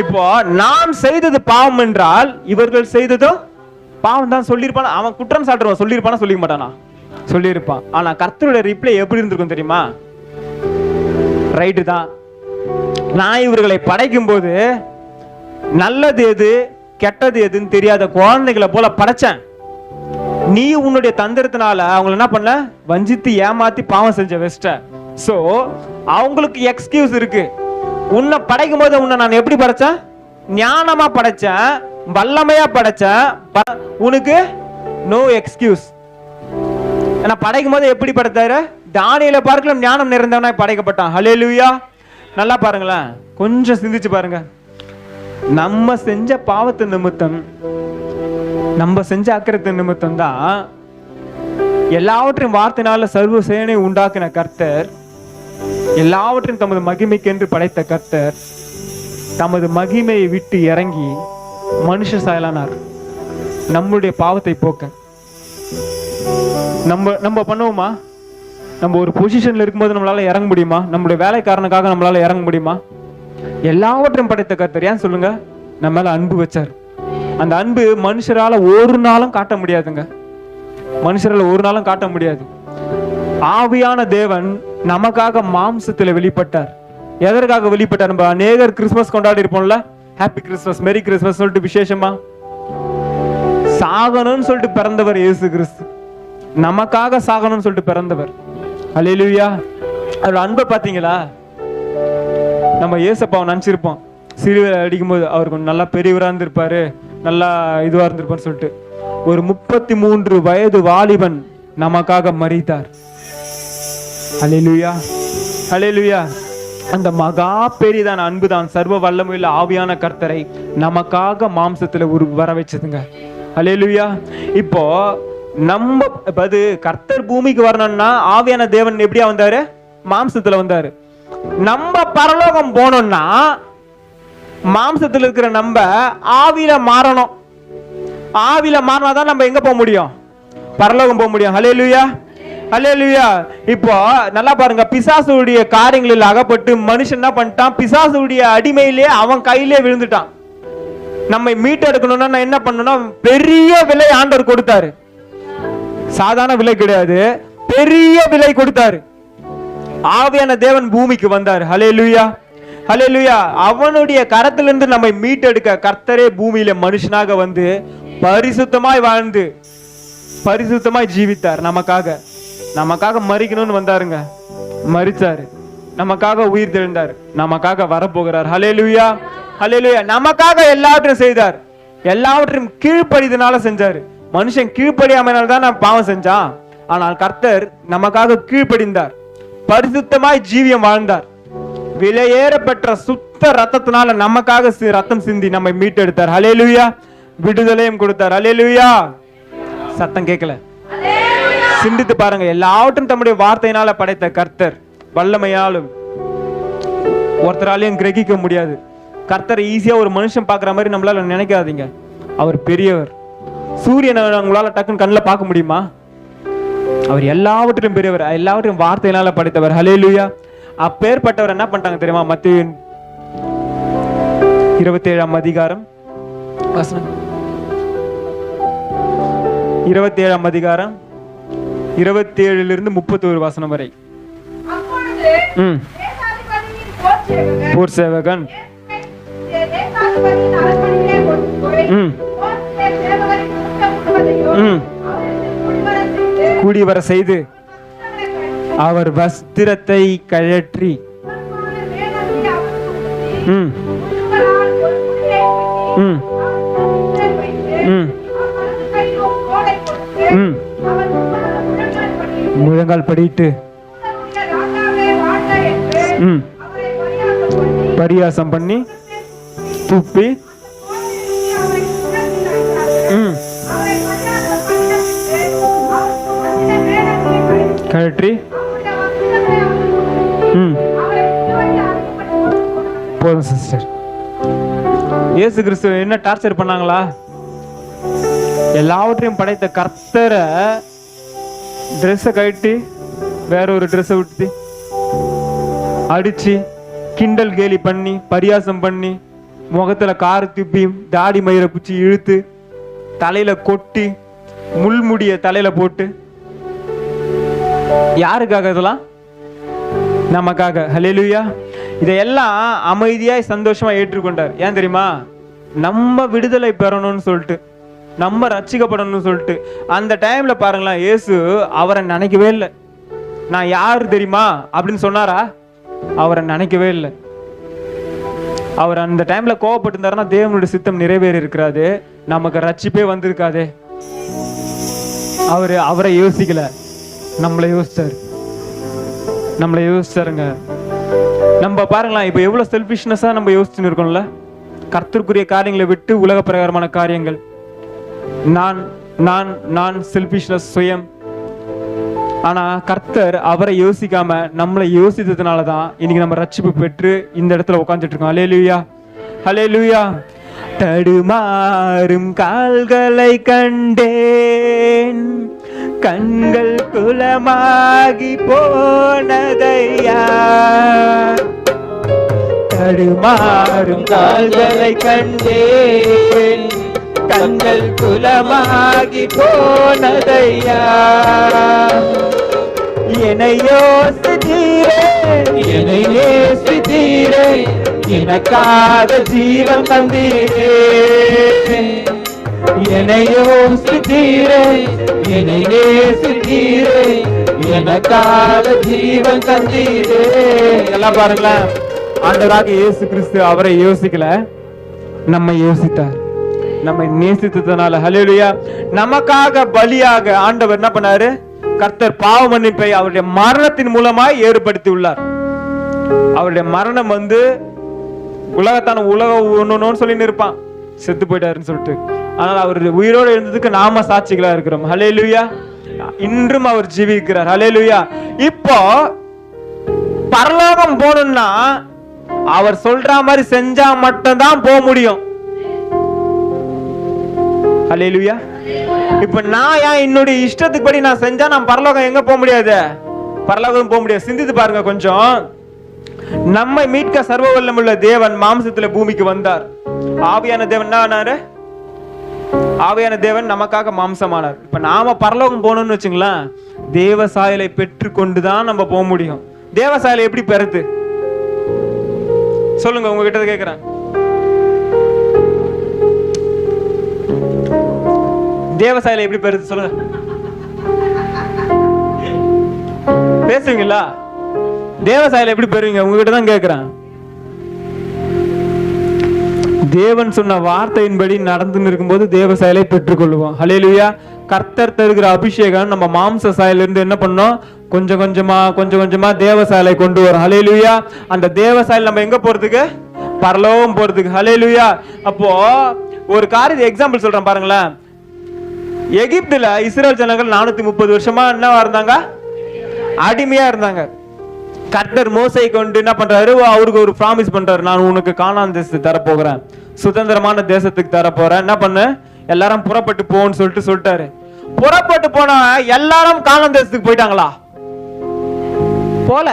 இப்போ நாம் செய்தது பாவம் என்றால் இவர்கள் செய்ததும் பாவம் தான் சொல்லியிருப்பானா? அவன் குற்றம் சாட்டுவான், சொல்லியிருப்பானா? சொல்லிக்க மாட்டானா? சொல்லியிருப்பான். ஆனா கர்த்தருடைய ரிப்ளை எப்படி இருந்திருக்கும் தெரியுமா? ரைட்டு தான், நான் இவர்களை படைக்கும் போது நல்லது எது கெட்டது எதுன்னு தெரியாத குழந்தைகளை போல படைச்சேன். நீ உன்னுடைய தந்திரத்தினால அவங்களை என்ன பண்ண? வஞ்சித்து ஏமாத்தி பாவம் செஞ்ச வெஸ்ட. சோ அவங்களுக்கு எக்ஸ்கியூஸ் இருக்கு. உன்னை படைக்கும் போது உன்னை நான் எப்படி படைச்சேன்? ஞானமா படைச்சேன், வல்லமையா படைச்சேன். உனக்கு நோ எக்ஸ்கியூஸ். ஏன்னா படைக்கும் போது எப்படி படைத்தாரு? தானியேலை பார்க்கலாம் ஞானம் நிறைந்தவனா படைக்கப்பட்டான். ஹல்லேலூயா. நல்லா பாருங்களேன், கொஞ்சம் சிந்திச்சு பாருங்க. நம்ம செஞ்ச பாவத்து நிமித்தம், நம்ம செஞ்ச அக்கிரத்து நிமித்தம் தான் எல்லாவற்றையும் வார்த்தையினால சர்வ சேனை உண்டாக்கின கர்த்தர், எல்லாவற்றையும் தமது மகிமைக்கென்று படைத்த கர்த்தர் தமது மகிமையை விட்டு இறங்கி மனுஷ சாயலானார் நம்முடைய பாவத்தை போக்க. நம்ம பண்ணுவோமா? நம்ம ஒரு பொசிஷன்ல இருக்கும்போது நம்மளால இறங்க முடியுமா? நம்மளுடைய வேலைக்காரனுக்காக நம்மளால இறங்க முடியுமா? எல்லாவற்றையும் படைத்த கர்த்தர் ஏன் சொல்லுங்க நம்ம மேல அன்பு வச்சார். அந்த அன்பு மனுஷரால ஒரு நாளும் காட்ட முடியாதுங்க. மனுஷரால ஒரு நாளும் காட்ட முடியாது. ஆவியான தேவன் நமக்காக மாம்சத்துல வெளிப்பட்டார். எதற்காக வெளிப்பட்டார்? நம்ம அநேகர் கிறிஸ்துமஸ் கொண்டாடி இருப்போம்ல, ஹாப்பி கிறிஸ்துமஸ், மெரி கிறிஸ்துமஸ் சொல்லிட்டு விசேஷமா சாகணும்னு சொல்லிட்டு பிறந்தவர் இயேசு கிறிஸ்து. நமக்காக சாகணும்னு சொல்லிட்டு பிறந்தவர். ஹல்லேலூயா. அவரோட அன்பை பாத்தீங்களா? நம்ம இயேசப்பாவை நினைச்சிருப்போம், சிறுவர் அடிக்கும் போது அவர் கொஞ்சம் நல்லா பெரியவரா இருந்திருப்பாரு, நல்லா இதுவா இருந்திருப்பான்னு சொல்லிட்டு. ஒரு 33 வயது வாலிபன் நமக்காக மரித்தார். ஹல்லேலூயா, ஹல்லேலூயா. அந்த மகா பெரிதான அன்புதான் சர்வ வல்லமையுள்ள ஆவியான கர்த்தரை நமக்காக மாம்சத்துல வர வச்சதுங்க. ஹல்லேலூயா. இப்போ நம்ம கர்த்தர் பூமிக்கு வரணும்னா ஆவியான தேவன் எப்படியா வந்தாரு? மாம்சத்துல வந்தாரு. நம்ம பரலோகம் போனோம்னா மாம்சத்துல இருக்கிற நம்ம ஆவியில மாறணும். ஆவியில மாறினாதான் நம்ம எங்க போக முடியும்? பரலோகம் போக முடியும். ஹல்லேலூயா, ஹல்லேலூயா. இப்போ நல்லா பாருங்க, பிசாசுடைய காரியங்களில் அகப்பட்டு மனுஷன் என்ன பண்ணிட்டான்? பிசாசுடைய அடிமையிலே அவன் கையிலே விழுந்துட்டான். நம்மை மீட்டெடுக்கணும்னா என்ன பண்ணணும்? பெரிய விலை ஆண்டவர் கொடுத்தாரு. சாதாரண விலை கிடையாது, பெரிய விலை கொடுத்தாரு. ஆவியான தேவன் பூமிக்கு வந்தார். ஹல்லேலூயா, ஹல்லேலூயா. அவனுடைய கரத்திலிருந்து நம்மை மீட்டெடுக்க கர்த்தரே பூமியில மனுஷனாக வந்து பரிசுத்தமாய் வாழ்ந்து பரிசுத்தமாய் ஜீவித்தார். நமக்காக மரிக்கணும்னு வந்தாருங்க, மரிச்சாரு. நமக்காக உயிர் தெழுந்தார், நமக்காக வரப்போகிறார். ஹல்லேலூயா, ஹல்லேலூயா. நமக்காக எல்லாவற்றையும் செய்தார். எல்லாவற்றையும் கீழ்ப்படிதனால செஞ்சாரு. மனுஷன் கீழ்ப்படியாமல் தான் நான் பாவம் செஞ்சான். ஆனால் கர்த்தர் நமக்காக கீழ்ப்படிந்தார், பரிசுத்தமாய் ஜீவியம் வாழ்ந்தார். விலையேற பெற்ற சுத்த ரத்தத்தினால நமக்காக ரத்தம் சிந்தி நம்மை மீட்டெடுத்தார். ஹல்லேலூயா. விடுதலையும் கொடுத்தார். ஹல்லேலூயா. சத்தம் கேட்கல, சிந்தித்து பாருங்க. எல்லாவற்றும் தம்முடைய வார்த்தையினால படைத்த கர்த்தர் வல்லமையாலும் ஒருத்தராலையும் கிரகிக்க முடியாது. கர்த்தரை ஈஸியா ஒரு மனுஷன் பாக்குற மாதிரி நம்மளால நினைக்காதீங்க. அவர் பெரியவர். சூரியனை உங்களால டக்குன்னு கண்ணில் பார்க்க முடியுமா? அவர் எல்லாவற்றையும் பெரியவர், எல்லாவற்றையும் வார்த்தையினால படைத்தவர். ஹல்லேலூயா. அப்பேற்பட்டவர் என்ன பண்ணிட்டாங்க தெரியுமா? மத்தேயு 27 அதிகாரம் 27 அதிகாரம் 27 31 வசனம் வரை. அப்பொழுது தேசாதிபதியின் போர் சேவகன் தேசாதிபதியின் அரண்மனையிலே கொண்டு போய் போர் சேவகரின் கூட்டம் முழுவதையும் அவருக்கு கூடிவர செய்து அவர் வஸ்திரத்தை கழற்றி முழங்கால் படிட்டு பரியாசம் பண்ணி துப்பி கழற்றி போதும் சிஸ்டர். இயேசு கிறிஸ்து என்ன டார்ச்சர் பண்ணாங்களா? எல்லாவற்றையும் படைத்த கர்த்தரை ட்ரெஸ்ஸை கழட்டி வேற ஒரு ட்ரெஸ்ஸை விட்டு அடிச்சு கிண்டல் கேலி பண்ணி பரியாசம் பண்ணி முகத்துல காரை துப்பி தாடி மயிரை குச்சி இழுத்து தலையில கொட்டி முள்முடிய தலையில போட்டு, யாருக்காக இதெல்லாம்? நமக்காக. ஹல்லேலூயா. இதையெல்லாம் அமைதியாய் சந்தோஷமா ஏற்றுக்கொண்டார். ஏன் தெரியுமா? நம்ம விடுதலை பெறணும்னு சொல்லிட்டு, நம்ம ரட்சிக்கப்படணும்னு சொல்லிட்டு. அந்த டைம்ல பாருங்களேன், இயேசு அவரை நினைக்கவே இல்லை. நான் யாரு தெரியுமா அப்படின்னு சொன்னாரா? அவரை நினைக்கவே இல்லை. அவர் அந்த டைம்ல கோவப்பட்டிருந்தாருன்னா தேவனுடைய சித்தம் நிறைவேறி இருக்கிறாது, நமக்கு ரட்சிப்பே வந்திருக்காது. அவரை யோசிக்கல, நம்மளை யோசிச்சாருங்க. நம்ம பாருங்களேன், இப்ப எவ்வளவு செல்ஃபிஷ்னஸா நம்ம யோசிச்சுன்னு இருக்கோம்ல. கர்த்தருக்குரிய காரியங்களை விட்டு உலக பிரகாரமான காரியங்கள், நான் செல்ஃபிஷ்னஸ், சுயம். ஆனா கர்த்தர் அவரை யோசிக்காம நம்மளை யோசித்ததுனாலதான் இன்னைக்கு நம்ம ரட்சிப்பு பெற்று இந்த இடத்துல உட்கார்ந்துட்டு இருக்கோம். ஹல்லேலூயா, ஹல்லேலூயா. தடுமாறும் கால்களை கண்டேன், கண்கள் குலமாகி போனதையா. தடுமாறும் கால்களை கண்டேன், கண்கள் குலமாகி போனதையா. என்னை யோசித்தீரே, என்னை நேசித்தீரே, எனக்காக ஜீவன் தந்தீரே. என்னை யோசித்தீரே, என்னை நேசித்தீரே, எனக்காக ஜீவன் தந்தீரே. எல்லாம் பாருங்களேன், ஆண்டவராக இயேசு கிறிஸ்து அவரை யோசிக்கல, நம்மை யோசித்தார், நம்மை நேசித்ததுனால. ஹல்லேலூயா. நமக்காக பலியாக ஆண்டவர் என்ன பண்ணாரு? கர்த்தர் பாவ மன்னிப்பை அவருடைய மரணத்தின் மூலமாய் ஏற்படுத்தி உள்ளார். அவருடைய மரணம் உலகத்தான உணணும்னு சொல்லி இருப்பான், செத்து போயிட்டாருன்னு சொல்லிட்டு. ஆனால் அவர் உயிரோடு இருந்ததுக்கு நாம சாட்சிகளா இருக்கிறோம். ஹல்லேலூயா. இன்றும் அவர் ஜீவிக்கிறார். ஹல்லேலூயா. இப்போ பரலோகம் போகணும்னா அவர் சொல்ற மாதிரி செஞ்சா மட்டும்தான் போக முடியும். ஹல்லேலூயா. இப்ப நான் ஏன் என்னுடைய இஷ்டத்துக்கு படி நான் செஞ்சா நான் பரலோகம் எங்க போக முடியாது? பரலோகம் போக முடியாது. சிந்தித்து பாருங்க கொஞ்சம். நம்மை மீட்க சர்வ வல்லமுள்ள தேவன் மாம்சத்துல பூமிக்கு வந்தார். ஆவியான தேவன் என்ன ஆனாரு? ஆவியான தேவன் நமக்காக மாம்சமானார். இப்ப நாம பரலோகம் போகணும்னு வச்சுங்களேன், தேவ சாயலை பெற்று கொண்டுதான் நம்ம போக முடியும். தேவ சாயலை எப்படி பெறுது சொல்லுங்க, உங்ககிட்ட கேக்குறேன். தேவசாயில எப்படி பெறுது சொல்லுங்க, பேசுவீங்களா? தேவசாயில எப்படி பெறுவீங்க? உங்ககிட்ட தான் கேக்குறேன். தேவன் சொன்ன வார்த்தையின்படி நடந்து இருக்கும்போது தேவசாயலை பெற்றுக்கொள்வோம். ஹல்லேலூயா. கர்த்தர் தருகிற அபிஷேகம் நம்ம மாம்ச சாயல இருந்து என்ன பண்ணோம்? கொஞ்சம் கொஞ்சமா தேவசாயலை கொண்டு வரும். ஹல்லேலூயா. அந்த தேவசாயல் நம்ம எங்க போறதுக்கு? பரலோகம் போறதுக்கு. ஹல்லேலூயா. அப்போ ஒரு காரியத்தை எக்ஸாம்பிள் சொல்றேன் பாருங்களேன். எகிப்துல இஸ்ரேல் ஜனங்கள் 430 வருஷமா என்னவா இருந்தாங்க? அடிமையா இருந்தாங்க. கர்த்தர் மோசை கொண்டு என்ன பண்றாரு? அவருக்கு ஒரு ப்ராமிஸ் பண்றாரு, நான் உனக்கு கானான் தேசத்தை தரப்போகிறேன், சுதந்திரமான தேசத்துக்கு தரப்போறேன், என்ன பண்ணு, எல்லாரும் புறப்பட்டு போன்னு சொல்லிட்டாரு. புறப்பட்டு போன எல்லாரும் கானான் தேசத்துக்கு போயிட்டாங்களா? போல.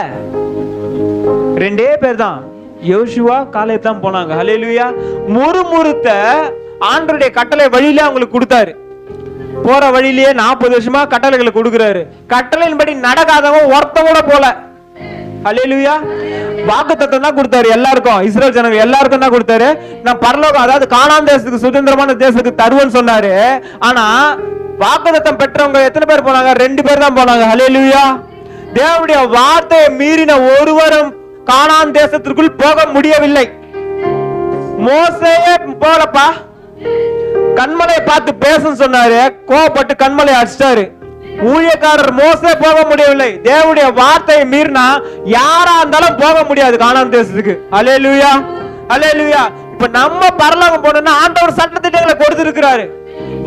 2 பேர் தான், யோசுவா காலேப் தான் போனாங்க. ஹல்லேலூயா. முறுமுறுத்த ஆண்டவருடைய கட்டளை வழியில அவங்களுக்கு கொடுத்தாரு. போற வழியிலேயே 40 வருஷமா கட்டளைகளை கொடுக்கிறாரு. கட்டளையின்படி நடக்காதவங்க ஒருத்த கூட போல. அல்லேலூயா. வாக்குத்தத்தம் தான் கொடுத்தாரு எல்லாருக்கும், இஸ்ரேல் ஜனங்கள் எல்லாருக்கும் தான் கொடுத்தாரு. நான் பரலோகம், அதாவது கானான் தேசத்துக்கு சுதந்திரமான தேசத்துக்கு தருவேன்னு சொன்னாரு. ஆனா வாக்குத்தத்தம் பெற்றவங்க எத்தனை பேர் போனாங்க? 2 பேர் தான் போனாங்க. அல்லேலூயா. தேவனுடைய வார்த்தையை மீறின ஒருவரும் கானான் தேசத்திற்குள் போக முடியவில்லை. மோசேயே போலப்பா, கண்மலையை பார்த்து பேசன்னு சொன்னாரு, கோபப்பட்டு கண்மலை அடிச்சிட்டாரு. ஊழியக்காரர் மோசே போக முடியவில்லை. தேவனுடைய வார்த்தையை மீறினா யாரா இருந்தாலும் போக முடியாது கானான் தேசத்துக்கு. அல்லேலூயா, அல்லேலூயா. இப்ப நம்ம பரலோகம் போனோம்னா ஆண்டவர் சட்டத்திட்டங்களை கொடுத்திருக்கிறாரு.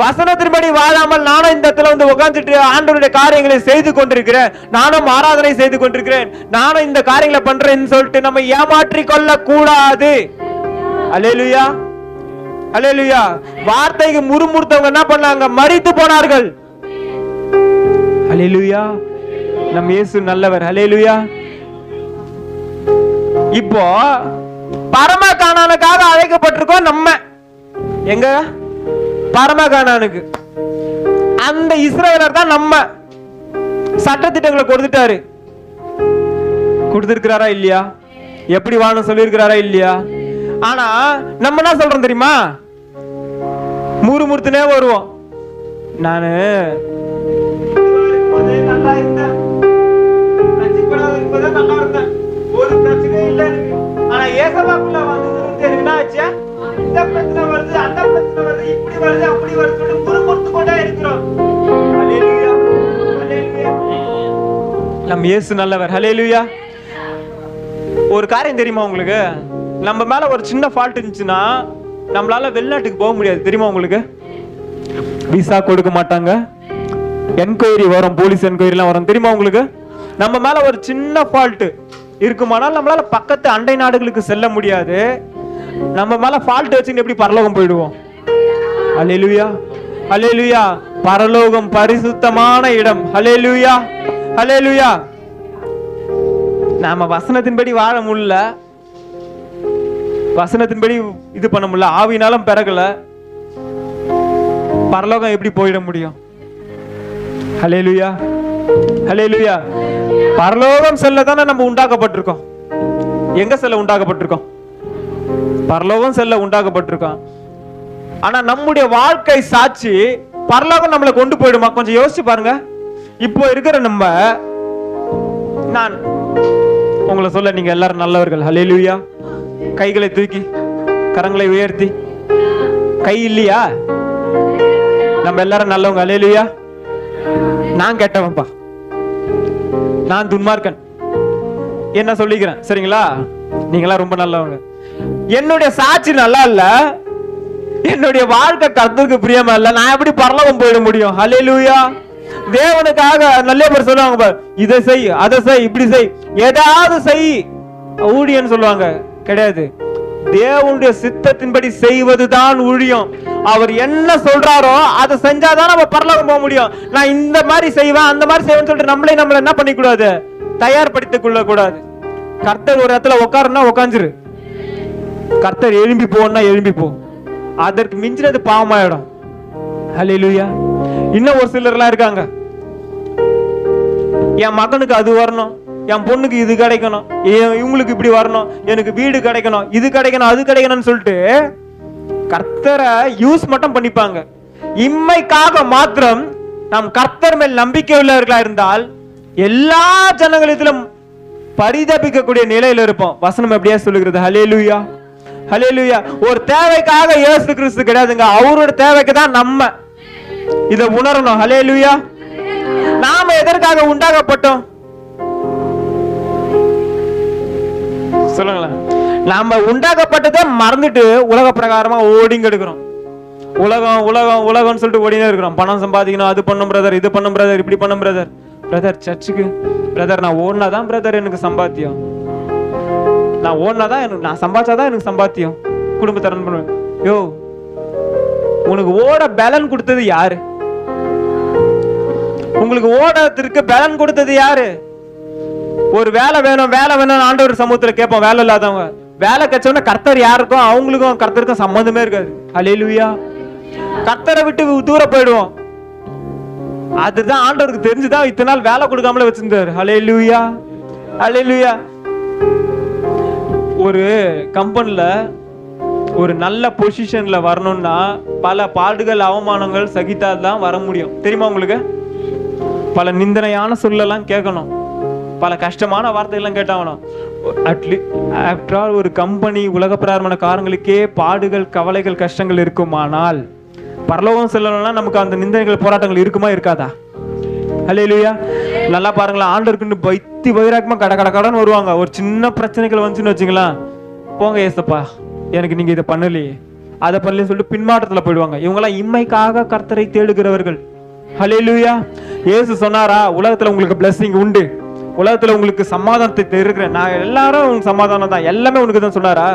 வசனத்தின்படி வாழாமல் நானும் இந்த இடத்துல வந்து உட்கார்ந்துட்டு ஆண்டவருடைய காரியங்களை செய்து கொண்டிருக்கிறேன், நானும் ஆராதனை செய்து கொண்டிருக்கிறேன், நானும் இந்த காரியங்களை பண்றேன்னு சொல்லிட்டு நம்ம ஏமாற்றி கொள்ள கூடாது. அல்லேலூயா, அல்லேலூயா. வார்த்தைக்கு முறுமுறுத்தவங்க என்ன பண்ணாங்க? மரித்து போனார்கள். அல்லேலூயா. நம்ம இயேசு நல்லவர். அல்லேலூயா. இப்போ பரம கானானுக்காக அழைக்கப்பட்டிருக்கோம் நம்ம. எங்க? பரம கானானுக்கு. அந்த இஸ்ரவேலர் தான் நம்ம. சட்டத்திட்டங்களை கொடுத்துட்டாரு. கொடுத்திருக்கிறாரா இல்லையா? எப்படி வாழணும் சொல்லியிருக்கிறாரா இல்லையா? ஆனா நம்ம என்ன சொல்றோம் தெரியுமா? முறுமுறுத்துனே வருவோம். நானு நல்லா இருந்தேன், ஒரு பிரச்சனை இல்ல. ஆனா ஏசபாக்குள்ள வந்து என்ன ஆச்சு? இந்த பிரச்சனை வருது, அந்த பிரச்சனை வருது, இப்படி வருது, அப்படி வருது சொல்லி முறுமுறுத்து கொண்டே இருக்கிறோம். ஹல்லேலூயா, ஹல்லேலூயா. நம்ம இயேசு நல்லவர். ஹல்லேலூயா. ஒரு காரியம் தெரியுமா உங்களுக்கு? நம்ம மேல ஒரு சின்ன ஃபால்ட் இருந்துச்சுன்னா நம்மளால வெளிநாட்டுக்கு போக முடியாது. தெரியுமா உங்களுக்கு? விசா கொடுக்க மாட்டாங்க, என்கொயரி வரும், போலீஸ் என்கொயரிலாம் வரும். தெரியுமா உங்களுக்கு? நம்ம மேல ஒரு சின்ன ஃபால்ட் இருக்குமானால் நம்மளால பக்கத்து அண்டை நாடுகளுக்கு செல்ல முடியாது. நம்ம மேல ஃபால்ட் வச்சுன்னு எப்படி பரலோகம் போயிடுவோம்? அல்லேலூயா, அல்லேலூயா. பரலோகம் பரிசுத்தமான இடம். அல்லேலூயா, அல்லேலூயா. நாம வசனத்தின்படி வாழ முடியல, வசனத்தின்படி இது பண்ண முடியல, ஆவினாலும் பிறகல, பரலோகம் எப்படி போயிட முடியும்? ஹல்லேலூயா, ஹல்லேலூயா. பரலோகம் செல்ல தானே நம்ம உண்டாக்கப்பட்டிருக்கோம். எங்க செல்ல உண்டாக்கப்பட்டிருக்கோம்? பரலோகம் செல்ல உண்டாக்கப்பட்டிருக்கோம். ஆனா நம்முடைய வாழ்க்கை சாட்சி பரலோகம் நம்மளை கொண்டு போயிடுமா? கொஞ்சம் யோசிச்சு பாருங்க. இப்போ இருக்கிற நம்ம, நான் உங்களை சொல்ல, நீங்க எல்லாரும் நல்லவர்கள். ஹல்லேலூயா. கைகளை தூக்கி கரங்களை உயர்த்தி. கை இல்லையா? நம்ம எல்லாரும் நல்லவங்க. ஹல்லேலூயா. நான் கெட்டவன்பா, நான் துன்மார்க்கன் என்ன சொல்லிக்கிறேன், சரிங்களா? நீங்களா ரொம்ப நல்லவங்க. என்னுடைய சாட்சி நல்லா இல்ல, என்னுடைய வாழ்க்கை கர்த்தருக்கு பிரியமா இல்ல, நான் எப்படி பரலோகம் போயிட முடியும்? ஹல்லேலூயா. தேவனுக்காக நல்ல பேர் சொல்லுவாங்க, இதை செய், அதை செய், இப்படி செய், ஏதாவது செய், ஊழியன்னு சொல்லுவாங்க. கிடையாது. தேவனுடைய சித்தத்தின்படி செய்வதுதான் ஊழியம். அவர் என்ன சொல்றாரோ அதை செஞ்சாதான் நம்ம பரலோகம் போக முடியும். நான் இந்த மாதிரி செய்வேன், அந்த மாதிரி செய்வேன்னு சொல்லிட்டு நம்மள என்ன பண்ணிக்க கூடாது? தயார்படுத்திக் கொள்ள கூடாது. கர்த்தர் ஒரு இடத்துல உட்காருன்னா உட்காந்துரு, கர்த்தர் எழும்பி போன்னா எழும்பி போ. அதற்கு மிஞ்சினது பாவமாயிடும். ஹல்லேலூயா. இன்னும் ஒரு சிலர்லாம் இருக்காங்க, என் மகனுக்கு அது வரணும், என் பொண்ணுக்கு இது கிடைக்கணும், இவங்களுக்கு இப்படி வரணும், எனக்கு வீடு கிடைக்கணும், இது கிடைக்கணும், அது கிடைக்கணும்னு சொல்லிட்டு கர்த்தரை யூஸ் மட்டும் பண்ணிப்பாங்க. இம்மைக்காக மாத்திரம் நாம் கர்த்தர் மேல் நம்பிக்கை உள்ளவர்களா இருந்தால் எல்லா ஜனங்களிலும் பரிதபிக்கக்கூடிய நிலையில இருப்போம். வசனம் எப்படியா சொல்லுகிறது? ஹல்லேலூயா, ஹல்லேலூயா. ஒரு தேவைக்காக இயேசு கிறிஸ்து கிடையாதுங்க, அவரோட தேவைக்கு தான் நம்ம இதை உணரணும். ஹல்லேலூயா. நாம எதற்காக உண்டாக்கப்பட்டோம் சொல்லுங்களேன்? நாம உண்டாக்கப்பட்டதை மறந்துட்டு உலக பிரகாரமா ஓடிங்க எடுக்கிறோம். உலகம் உலகம் உலகம்னு சொல்லிட்டு ஓடினே இருக்கிறோம். பணம் சம்பாதிக்கணும், அது பண்ணும் பிரதர், இது பண்ணும் பிரதர், இப்படி பண்ணும் பிரதர். பிரதர் சர்ச்சுக்கு பிரதர் நான் ஓடினாதான் பிரதர் எனக்கு சம்பாத்தியம், நான் ஓடினாதான் எனக்கு, நான் சம்பாதிச்சாதான் எனக்கு சம்பாத்தியம், குடும்பத்தை ரன் பண்ணுவேன். யோ, உனக்கு ஓட பேலன் கொடுத்தது யாரு? உங்களுக்கு ஓடத்திற்கு பேலன் கொடுத்தது யாரு? ஒரு வேலை வேணும், வேலை வேணும் ஆண்டவர் சமூகத்துல கேட்போம். வேலை இல்லாதவங்க வேலை கிடைச்சவன கர்த்தர் யாருக்கும் அவங்களுக்கும் கர்த்தருக்கும் சம்பந்தமே இருக்காது. ஹல்லேலூயா. கர்த்தரை விட்டு தூர போயிடுவோம். அதுதான் ஆண்டவருக்கு தெரிஞ்சுதான் இத்தனை நாள் வேலை கொடுக்காமல வச்சிருந்தாரு. ஹல்லேலூயா, ஹல்லேலூயா. ஒரு கம்பெனில ஒரு நல்ல பொசிஷன்ல வரணும்னா பல பாடுகள் அவமானங்கள் சகித்தால்தான் வர முடியும். தெரியுமா உங்களுக்கு? பல நிந்தனையான சொல்லலாம் கேட்கணும், பல கஷ்டமான வார்த்தைகள்லாம் கேட்டாகணும். ஆஃப்டர் ஆல் ஒரு கம்பெனி உலக பிரகாரமான காரங்களுக்கே பாடுகள் கவலைகள் கஷ்டங்கள் இருக்குமானால் பரலோகம் செல்லணும்னா நமக்கு அந்த நிந்தனைகள் போராட்டங்கள் இருக்குமா இருக்காதா? ஹல்லேலூயா. நல்லா பாருங்களேன், ஆண்டவருக்குன்னு பைத்தி வைராக்கமா கடன் வருவாங்க. ஒரு சின்ன பிரச்சனைகள் வந்துச்சுன்னு வச்சுங்களேன், போங்க ஏசப்பா எனக்கு நீங்க இதை பண்ணலையே அதை பண்ணலன்னு சொல்லிட்டு பின்மாற்றத்துல போயிடுவாங்க. இவங்கெல்லாம் இம்மைக்காக கர்த்தரை தேடுகிறவர்கள். ஹல்லேலூயா. இயேசு சொன்னாரா, உலகத்துல உங்களுக்கு பிளஸிங் உண்டு, உலகத்துல உங்களுக்கு சமாதானத்தை இருக்கிறேன், நான் எல்லாரும் உங்களுக்கு சமாதானம் தான், எல்லாமே உனக்கு தான் சொன்னாரா?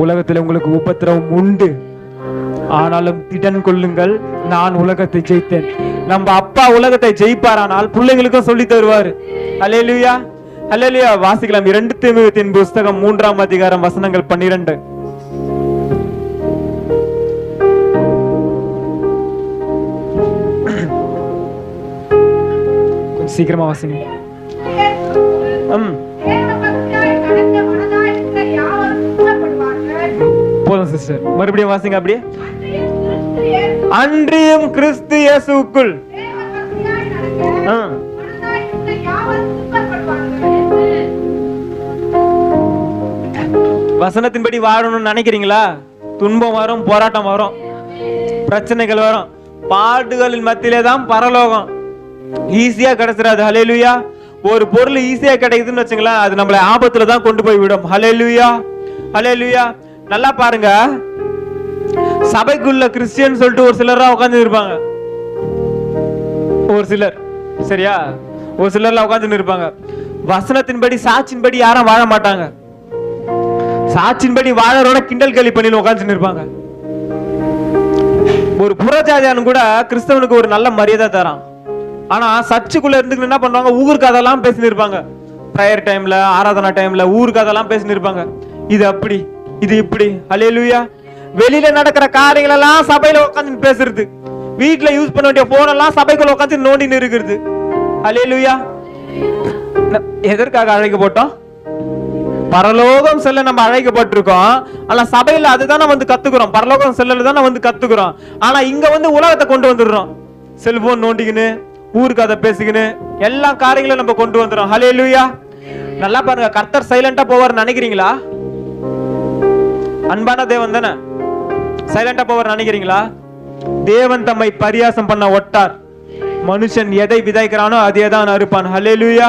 உலகத்துல உங்களுக்கு உபத்திரவம் உண்டு, ஆனாலும் திடன் கொள்ளுங்கள், நான் உலகத்தை ஜெயித்தேன். நம்ம அப்பா உலகத்தை ஜெயிப்பாரானால் பிள்ளைங்களுக்கும் சொல்லி தருவாரு. ஹல்லேலூயா, ஹல்லேலூயா. வாசிக்கலாம் 2 தீமோத்தேயுவின் புஸ்தகம் 3ஆம் அதிகாரம் வசனங்கள் 12. கொஞ்சம் சீக்கிரமா வாசிங்க. போதும் சிஸ்டர், மறுபடியும் வாசிங்க அப்படியே. அன்றியும் கிறிஸ்து இயேசுவுக்குள் வசனத்தின்படி வாழணும்னு நினைக்கிறீங்களா? துன்பம் வரும், போராட்டம் வரும், பிரச்சனைகள் வரும். பாடுகளின் மத்தியிலே தான் பரலோகம். ஈஸியா கிடைச்சிடாது. ஹல்லேலூயா. ஒரு பொருள் ஈஸியா கிடைக்குதுன்னு வச்சுங்களேன், அது நம்மளை ஆபத்துல தான் கொண்டு போய் விடும். ஹல்லேலூயா, ஹல்லேலூயா. நல்லா பாருங்க, சபைக்குள்ள கிறிஸ்டியன் சொல்லிட்டு ஒரு சிலரா உட்கார்ந்து இருப்பாங்க. ஒரு சிலர், சரியா, ஒரு சிலர்லாம் உட்கார்ந்து இருப்பாங்க. வசனத்தின்படி சாட்சியின்படி யாரும் வாழ மாட்டாங்க. சாட்சியின்படி வாழறோட கிண்டல் கேலி பண்ணி உட்கார்ந்து இருப்பாங்க. ஒரு புறஜாதியானு கூட கிறிஸ்தவனுக்கு ஒரு நல்ல மரியாதை தரான். ஆனா சர்ச்சுக்குள்ள இருந்து என்ன பண்ணுவாங்க, ஊருக்கு அதெல்லாம் பேசிட்டு இருப்பாங்க. பிரேயர் டைம்ல, ஆராதனா டைம்ல ஊருக்கு அதெல்லாம் பேசிட்டு இருப்பாங்க. இது அப்படி, இது இப்படி. ஹல்லேலூயா. வெளியில நடக்கிற காரியங்கள் எல்லாம் சபையில உட்காந்து பேசுறது, வீட்டுல யூஸ் பண்ண வேண்டிய போன் எல்லாம் சபைக்குள்ள உட்காந்து நோண்டின்னு இருக்கிறது. ஹல்லேலூயா. எதற்காக அழைக்கப்பட்டோம்? பரலோகம் செல்ல நம்ம அழைக்கப்பட்டிருக்கோம். ஆனா சபையில அதுதானே வந்து கத்துக்கிறோம், பரலோகம் செல்லல தானே வந்து கத்துக்கிறோம். ஆனா இங்க வந்து உலகத்தை கொண்டு வந்துடுறோம். செல்போன் நோண்டிக்கின்னு, ஊருக்கு அதை பேசிக்கின்னு, எல்லா காரியங்களும் நம்ம கொண்டு வந்துடும். ஹல்லேலூயா. நல்லா பாருங்க, கர்த்தர் சைலண்டா போவார் நினைக்கிறீங்களா? அன்பான தேவன் தானே, சைலண்டா போவார் நினைக்கிறீங்களா? தேவன் தம்மை பரியாசம் பண்ண ஒட்டார். மனுஷன் எதை விதைக்கிறானோ அதே தான் அறுப்பான். ஹல்லேலூயா,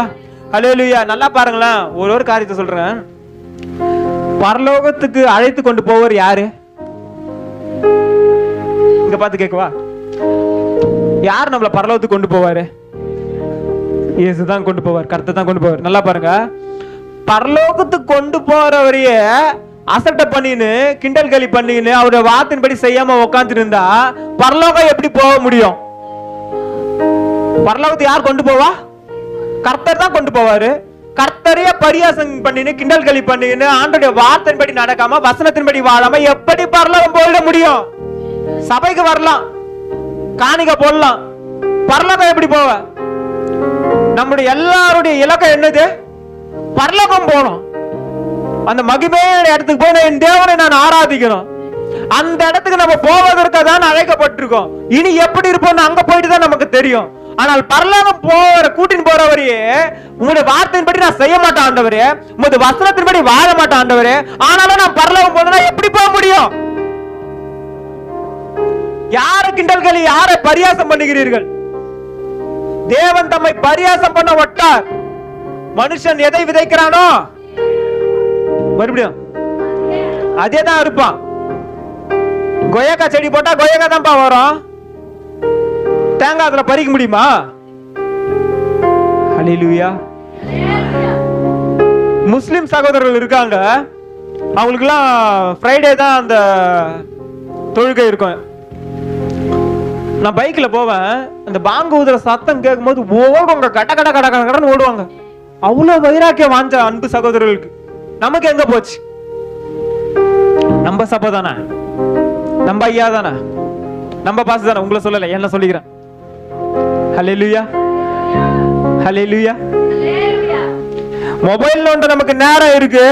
ஹல்லேலூயா. நல்லா பாருங்களேன், ஒரு காரியத்தை சொல்றேன். பரலோகத்துக்கு அழைத்து கொண்டு போவர் யாரு? இங்க பார்த்து கேட்கவா, யார் நம்மள பரலோகத்துக்கு கொண்டு போவாரு? இயேசு தான் கொண்டு போவார், கர்த்தர் தான் கொண்டு போவார். நல்லா பாருங்க, பரலோகத்துக்கு கொண்டு போறவரையே அசட்டை பண்ணின்னு கிண்டல் கேலி பண்ணின்னு அவருடைய வார்த்தையின்படி செய்யாம உட்கார்ந்து இருந்தா பரலோகம் எப்படி போக முடியும்? பரலோகத்தை யார் கொண்டு போவா? கர்த்தர் தான் கொண்டு போவாரு. கர்த்தரையே பரியாசம் பண்ணின்னு கிண்டல் கேலி பண்ணின்னு ஆண்டவருடைய வார்த்தையின்படி நடக்காம வசனத்தின்படி வாழாம எப்படி பரலோகம் போயிட முடியும்? சபைக்கு வரலாம், காணிக்க போடலாம், பரலோகம் எப்படி போவ? நம்முடைய எல்லாருடைய இலக்கம் என்னது? பரலோகம் போகணும். அந்த மகிமையான இடத்துக்கு போய் என் தேவனை நான் ஆராதிக்கணும். அந்த இடத்துக்கு நம்ம போவதற்கு தான் அழைக்கப்பட்டிருக்கோம். இனி எப்படி இருப்போம்னு அங்க போயிட்டு தான் நமக்கு தெரியும். ஆனால் பரலோகம் போற கூட்டின்னு போறவரையே உங்களுடைய வார்த்தையின்படி நான் செய்ய மாட்டேன் ஆண்டவரே, உங்களுடைய வசனத்தின்படி வாழ மாட்டேன் ஆண்டவரே, ஆனாலும் நான் பரலோகம் போனா எப்படி போக முடியும்? யார கிண்டல்களை, யாரை பரியாசம் பண்ணுகிறீர்கள்? தேவன் தம்மை பரியாசம் பண்ண ஒட்டார். மனுஷன் எதை விதைக்கிறானோ மறுபடியும் அதே தான் இருப்பான். கொய்யாக்காய் செடி போட்டா கொய்யாக்காய் தான்ப்பா வரும், தேங்காய் அதுல பறிக்க முடியுமா? ஹல்லேலூயா. முஸ்லிம் சகோதரர்கள் இருக்காங்க, அவங்களுக்குலாம் ஃப்ரைடே தான் அந்த தொழுகை இருக்கும். நான் பைக்ல போவேன், அந்த பாங்கு ஊதுற சத்தம் கேட்கும் போது ஓடுவாங்க, கட கட கட கடன்னு ஓடுவாங்க. அவ்வளவு வைராக்கியம் வாஞ்ச அன்பு சகோதரர்களுக்கு. நமக்கு எங்க போச்சு? நம்ம சபை தானே, நம்ம ஐயா தானே, நம்ம பாச தானே. உங்களை சொல்லல, என்ன சொல்லிக்கிறேன். ஹல்லேலூயா, ஹல்லேலூயா. மொபைல் நோண்ட நமக்கு நேரம் இருக்கு,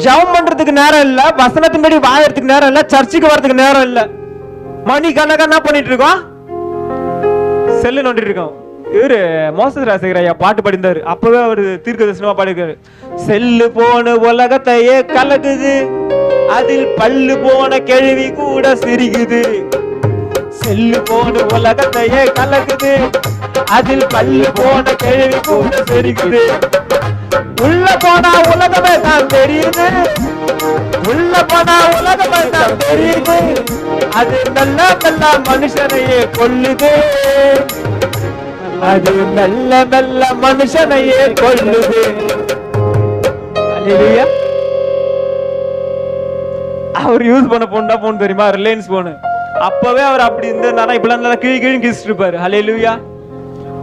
ஜெபம் பண்றதுக்கு நேரம் இல்ல, வசனத்தின்படி வாழறதுக்கு நேரம் இல்ல, சர்ச்சுக்கு வர்றதுக்கு நேரம் இல்ல. மணி கணக்கா பண்ணிட்டு இருக்கோம், செல்லு நோண்டிட்டு இருக்கோம். இவரு மோசஸ் ராஜசேகர் ஐயா பாட்டு படிந்தாரு, அப்பவே அவரு தீர்க்க தரிசனமா பாடிருக்காரு. செல்லு போன உலகத்தையே கலக்குது, அதில் பல்லு போன கேள்வி கூட சிரிக்குது. செல்லு போன உலகத்தையே கலக்குது, அதில் பல்லு போன கேள்வி கூட சிரிக்குது. உள்ள போனா உலகமே தான் தெரியுது, உள்ள போனா உலகமே தான் தெரியுது. அது நல்ல நல்ல மனுஷனையே கொல்லுது, அது மெல்ல மெல்ல மனுஷனையே கொல்லுது. அல்லேலூயா. அவர் யூஸ் பண்ண போன் தான் போன் தெரியுமா, ரிலையன்ஸ் போனு. அப்பவே அவர் அப்படி இருந்தாருன்னா இப்பெல்லாம் நல்லா கீழ் கீழ் கிழிச்சிட்டு இருப்பாரு. அல்லேலூயா.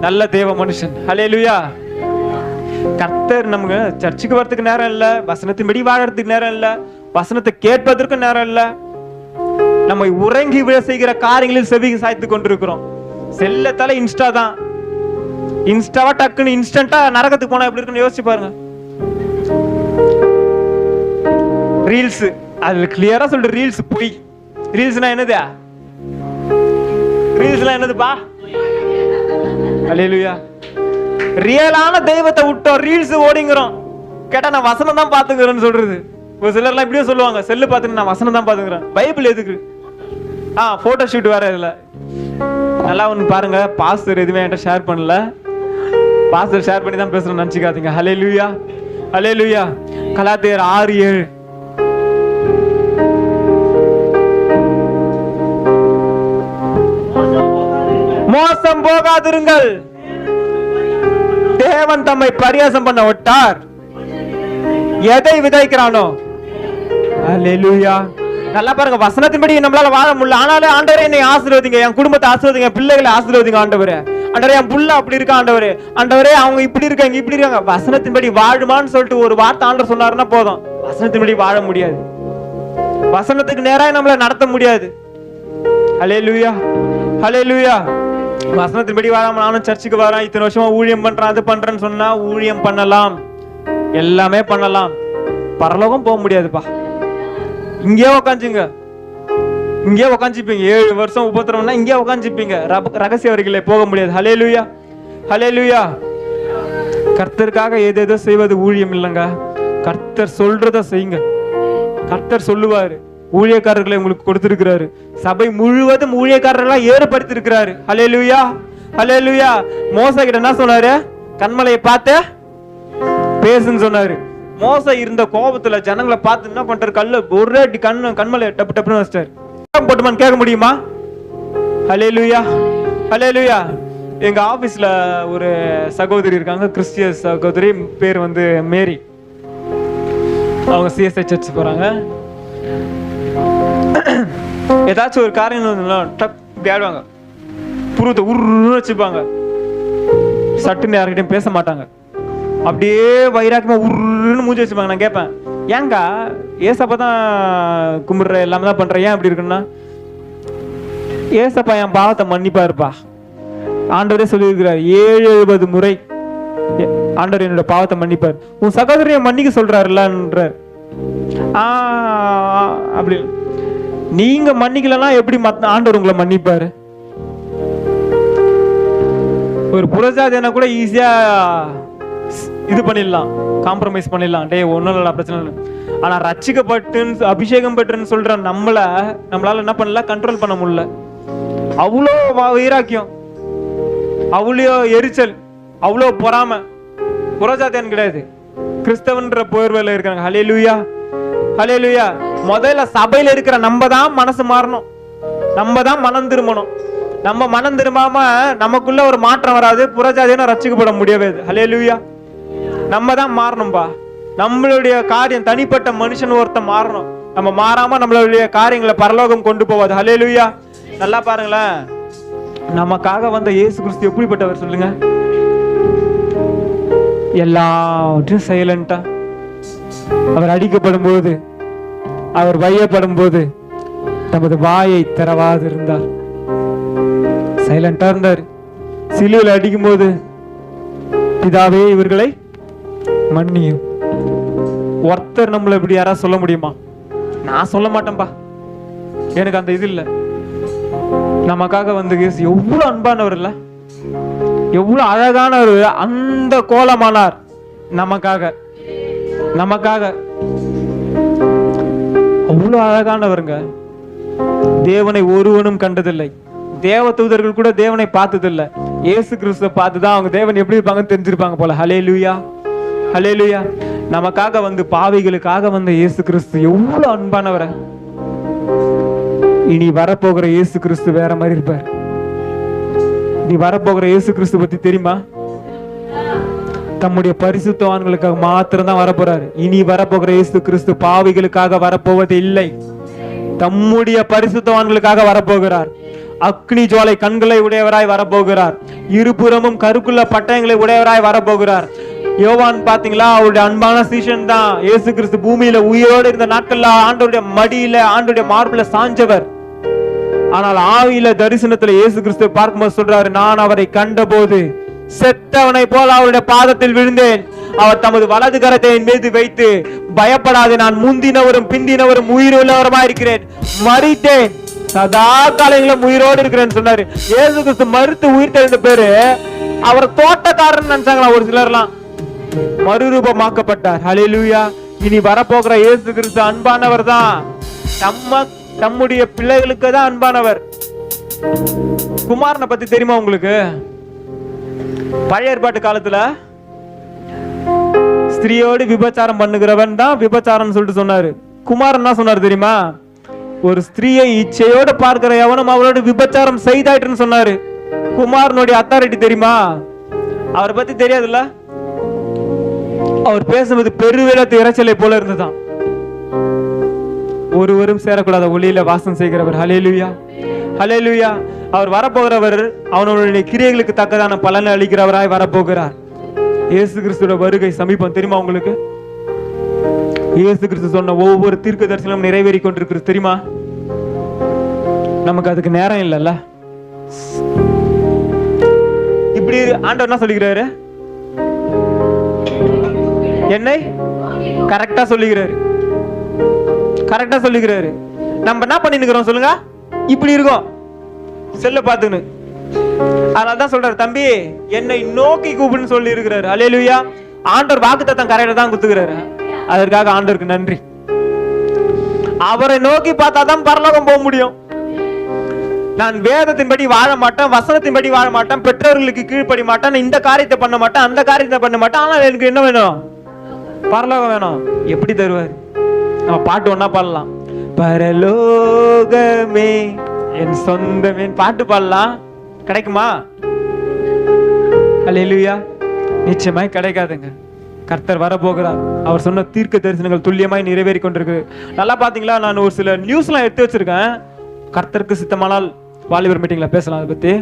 நல்ல தேவ மனுஷன். அல்லேலூயா. கர்த்தர் நமக்கு சர்ச்சுக்கு வரதுக்கு நேரம் இல்ல, வசனத்தின்படி வாழறதுக்கு நேரம் இல்ல, வசனத்தை கேட்பதற்கு நேரம் இல்ல. நம்ம உறங்கி விழ செய்கிற காரியங்களில் செவி சாய்த்து கொண்டிருக்கிறோம். செல்லத்தால இன்ஸ்டா தான், இன்ஸ்டாவா டக்குன்னு இன்ஸ்டன்டா நரகத்துக்கு போனா எப்படி இருக்குன்னு யோசிச்சு பாருங்க. ரீல்ஸ், அதுல கிளியரா சொல்ற ரீல்ஸ் போய். ரீல்ஸ்னா என்னது? ரீல்ஸ்னா என்னதுப்பா? அல்லேலூயா. ரியலான தெய்வத்தை விட்டோம், ரீல்ஸ் ஓடிங்கிறோம். கேட்டா நான் வசனம் தான் பாத்துக்கிறேன்னு சொல்றது. ஒரு சிலர்லாம் இப்படியே சொல்லுவாங்க, செல்லு பாத்துட்டு நான் வசனம் தான் பாத்துக்கிறேன். பைபிள் எதுக்கு? போட்டோ ஷூட் வேற இல்ல. நல்லா ஒன்று பாருங்க, பாஸ்டர் எதுவுமே என்கிட்ட ஷேர் பண்ணல, பாஸ்டர் ஷேர் பண்ணி தான் பேசுறேன்னு நினைச்சுக்காதீங்க. ஹல்லேலூயா, ஹல்லேலூயா. கலாத்தியர் 6:7. மோசம் போகாதிருங்கள், தேவன் தம்மை பரியாசம் பண்ண விட்டார். எதை விதைக்கிறானோ. அல்லேலூயா. நல்லா பாருங்க, வசனத்தின்படி நம்மளால வாழ முடியல, ஆனாலும் ஆண்டவரே என்னை ஆசீர்வதிங்க, என் குடும்பத்தை ஆசீர்வதிங்க, பிள்ளைகளை ஆசீர்வதிங்க ஆண்டவரே. ஆண்டவரே என் புள்ள அப்படி இருக்கா ஆண்டவரே, ஆண்டவரே அவங்க இப்படி இருக்காங்க இப்படி இருக்காங்க. வசனத்தின்படி வாழுமான்னு சொல்லிட்டு ஒரு வார்த்தை ஆண்டவர் சொன்னாருன்னா போதும். வசனத்தின்படி வாழ முடியாது, வசனத்துக்கு நேராக நம்மள நடத்த முடியாது. அல்லேலூயா, அல்லேலூயா. வசனத்தின்படி வாழாம நானும் சர்ச்சுக்கு வரேன், இத்தனை வருஷமா ஊழியம் பண்றேன், அது பண்றேன்னு சொன்னா ஊழியம் பண்ணலாம், எல்லாமே பண்ணலாம், பரலோகம் போக முடியாதுப்பா. இங்கே உக்காந்துங்க, இங்கே உக்காந்துப்பீங்க. 7 வருஷம் உபத்திரம்னா இங்கே உக்காந்துப்பீங்க, ரகசிய வரைகளை போக முடியாது. ஹல்லேலூயா, ஹல்லேலூயா. கர்த்தருக்காக ஏதேதோ செய்வது ஊழியம் இல்லைங்க. கர்த்தர் சொல்றத செய்யுங்க. கர்த்தர் சொல்லுவாரு, ஊழியக்காரர்களை உங்களுக்கு கொடுத்திருக்கிறாரு. சபை முழுவதும் ஊழியக்காரர்களா ஏற்படுத்தி இருக்கிறாரு. ஹல்லேலூயா, ஹல்லேலூயா. மோசே கிட்ட என்ன சொன்னாரு? கண்மலையை பார்த்து பேசுன்னு சொன்னாரு. மோசே இருந்த கோபத்துல ஜனங்களை பார்த்து என்ன பண்றாரு? கல்ல ஒரே அடி கண்மலையை டப்பு டப்புன்னு வச்சிட்டாரு. போட்டுமான்னு கேட்க முடியுமா? ஹல்லேலூயா, ஹல்லேலூயா. எங்க ஆபீஸ்ல ஒரு சகோதரி இருக்காங்க, கிறிஸ்டிய சகோதரி, பேர் வந்து மேரி. அவங்க சிஎஸ்ஐ சர்ச் போறாங்க. ஏதாச்சும் ஒரு காரியம் டக் இப்படி ஆடுவாங்க, புருவத்தை உருன்னு வச்சுப்பாங்க, சட்டுன்னு யார்கிட்டையும் பேச மாட்டாங்க, அப்படியே வைராக்கியமா உருன்னு மூஞ்சி வச்சுப்பாங்க. நான் கேட்பேன், ஏங்கா ஏசப்பா தான் கும்பிடுற, எல்லாமே தான் பண்ற, ஏன் அப்படி இருக்குன்னா, ஏசப்பா என் பாவத்தை மன்னிப்பா இருப்பா. ஆண்டவரே சொல்லியிருக்கிறார் 70 முறை ஆண்டவர் என்னோட பாவத்தை மன்னிப்பார். உன் சகோதரியை மன்னிக்க சொல்றாருல்ல. அப்படி நீங்க மன்னிக்கலன்னா எப்படி ஆண்டவர் உங்களை மன்னிப்பாரு? ஒரு புறஜாதியான கூட ஈஸியா இது பண்ணிடலாம், காம்ப்ரமைஸ் பண்ணிடலாம், டே ஒன்னும் இல்ல பிரச்சனை இல்லை. ஆனா ரட்சிக்கப்பட்டு அபிஷேகம் பெற்றுன்னு சொல்ற நம்மளால என்ன பண்ணல, கண்ட்ரோல் பண்ண முடியல. அவ்வளோ வைராக்கியம், அவ்வளோ எரிச்சல், அவ்வளோ பொறாமை. புறஜாதியான் கிடையாது, கிறிஸ்தவன்ற போர்வையில இருக்காங்க. ஹல்லேலூயா, ஹல்லேலூயா. முதல்ல சபையில இருக்கிற நம்ம தான் மனசு மாறணும், நம்ம தான் மனம் திரும்பணும். நம்ம மனம் திரும்பாம நமக்குள்ள ஒரு மாற்றம் வராது, புறஜாதியான ரட்சிக்கப்பட முடியவே. ஹல்லேலூயா. நம்ம தான் மாறணும்பா. நம்மளுடைய காரியம், தனிப்பட்ட மனுஷன் ஒருத்தன் மாறணும். நம்ம மாறாம நம்மளுடைய காரியங்களை பரலோகம் கொண்டு போவாது. ஹல்லேலூயா. நல்லா பாருங்களேன், நமக்காக வந்த இயேசு கிறிஸ்து எப்படிப்பட்டவர் சொல்லுங்க? எல்லாவற்றையும் சைலண்டா, அவர் அடிக்கப்படும் போது, அவர் வையப்படும் போது தமது வாயை திறவாது இருந்தார். சைலண்டா இருந்தார். சிலுவையில் அடிக்கும் போது, பிதாவே இவர்களை மன்னியும். ஒருத்தர் நம்மளை இப்படி யாராவது சொல்ல முடியுமா? நான் சொல்ல மாட்டேன்பா, எனக்கு அந்த இது இல்லை. நமக்காக வந்து எவ்வளவு அன்பானவர் இல்ல, எவ்வளவு அழகானவர், அந்த கோலமானார் நமக்காக. நமக்காக அவ்வளவு அழகானவருங்க. தேவனை ஒருவனும் கண்டதில்லை, தேவ தூதர்கள் கூட தேவனை பார்த்ததில்லை. இயேசு கிறிஸ்துவை பார்த்துதான் அவங்க தேவன் எப்படி இருப்பாங்கன்னு தெரிஞ்சிருப்பாங்க போல. ஹல்லேலூயா, ஹல்லேலூயா. நமக்காக வந்து பாவிகளுக்காக வந்த இயேசு கிறிஸ்து எவ்வளவு அன்பானவரை. இனி வரப்போகிற இயேசு கிறிஸ்து வேற மாதிரி இருப்பார். நீ வரப்போகிற இயேசு கிறிஸ்து பத்தி தெரியுமா? தம்முடைய பரிசுத்தவான்களுக்காக மாத்திரம் தான் வரப்போறாரு. இனி வரப்போகிற இயேசு கிறிஸ்து பாவிகளுக்காக வரப்போவது இல்லை, தம்முடைய பரிசுத்தவான்களுக்காக வரப்போகிறார். அக்னி ஜுவாலை கண்களை உடையவராய் வரப்போகிறார். இருபுறமும் கருக்குள்ள பட்டயங்களை உடையவராய் வரப்போகிறார். யோவான் பாத்தீங்களா, அவருடைய அன்பான சீஷன் தான் இயேசு கிறிஸ்து பூமியில உயிரோடு இருந்த நாட்கள்ல ஆண்டவருடைய மடியில ஆண்டவருடைய மார்பில சாஞ்சவர். ஆனால் ஆவியில தரிசனத்துல இயேசு கிறிஸ்துவை பார்க்கும்போது சொல்றாரு, நான் அவரை கண்டபோது செத்தவனை போல அவருடைய பாதத்தில் விழுந்தேன். அவர் தமது வலது கரத்தை என் மீது வைத்து, பயப்படாது, நான் முந்தினவரும் பிந்தினவரும் உயிருள்ளவருமா இருக்கிறேன், மரித்தேன், சதா காலங்களும் உயிரோடு இருக்கிறேன்னு சொன்னாரு. இயேசு கிறிஸ்து மறுத்து உயிர் தெழுந்த பேரு அவர் தோட்டக்காரன் நினைச்சாங்களா ஒரு சிலர்லாம். மறுரூபமாக்கப்பட்டார். ஹல்லேலூயா. இனி வரப்போகிற இயேசு கிறிஸ்து அன்பானவர் தான். நம்முடைய பிள்ளைகளுக்கு தான் அன்பானவர். குமாரனை பத்தி தெரியுமா உங்களுக்கு? பழைய ஏற்பாட்டு காலத்துல ஸ்திரீயோடு விபச்சாரம் பண்ணுகிறவன் தான் விபச்சாரம் சொல்லிட்டு சொன்னாரு. குமாரன் என்ன சொன்னாரு தெரியுமா? ஒரு ஸ்திரீயை இச்சையோட பார்க்கிற எவனும் அவளோட விபச்சாரம் செய்தாயிட்டுன்னு சொன்னாரு. குமாரனுடைய அத்தாரிட்டி தெரியுமா? அவரை பத்தி தெரியாதுல்ல. அவர் பேசுவது பெருவெள்ளத்து இறைச்சலை போல இருந்துதான். ஒருவரும் சேரக்கூடாத ஒளியில வாசம் செய்கிறவர். ஹல்லேலூயா, ஹல்லேலூயா. அவர் வரப்போகிறவர் அவனுடைய கிரியைகளுக்கு தக்கதான பலனை அளிக்கிறவராய் வரப்போகிறார். இயேசு கிறிஸ்துவோட வருகை சமீபம் தெரியுமா உங்களுக்கு? இயேசு கிறிஸ்து சொன்ன ஒவ்வொரு தீர்க்க தரிசனமும் நிறைவேறி கொண்டிருக்கிறது தெரியுமா? நமக்கு அதுக்கு நேரம் இல்லைல்ல. இப்படி ஆண்டவர் என்ன சொல்லுகிறாரு? என்னை கரெக்டா சொல்லுகிறாரு, கரெக்டா சொல்லுகிறாரு. நம்ம என்ன பண்ணிருக்கிறோம் சொல்லுங்க? இப்படி இருக்கோம், செல்ல பாத்துன்னு. அதனாலதான் சொல்றாரு, தம்பி என்னை நோக்கி கூப்பிடுன்னு சொல்லி இருக்கிறாரு. ஹல்லேலூயா. ஆண்டவர் வாக்குத்தத்தம் கரெக்டா தான் குத்துக்கிறாரு. அதற்காக ஆண்டவருக்கு நன்றி. அவரை நோக்கி பார்த்தாதான் பரலோகம் போக முடியும். நான் வேதத்தின்படி வாழ மாட்டேன், வசனத்தின்படி வாழ மாட்டேன், பெற்றோர்களுக்கு கீழ்ப்படி மாட்டேன், இந்த காரியத்தை பண்ண மாட்டேன், அந்த காரியத்தை பண்ண மாட்டேன், ஆனால் எனக்கு என்ன வேணும்? பரலோகம் வேணும். எப்படி தருவார்? நம்ம பாட்டு ஒன்னா பாடலாம். பரலோகமே என் சொந்தமே பாட்டு பாடலாம். கிடைக்குமா? ஹல்லேலூயா. நிச்சயமாய் கிடைக்காதுங்க. கர்த்தர் வரப்போகிறார். அவர் சொன்ன தீர்க்க தரிசனங்கள் துல்லியமாய் நிறைவேறி கொண்டிருக்கு. நல்லா பாத்தீங்களா? நான் ஒரு சில நியூஸ்லாம் எடுத்து வச்சிருக்கேன். கர்த்தருக்கு சித்தமானால் வாலிபர் மீட்டிங்ல பேசலாம் அதை பத்தி.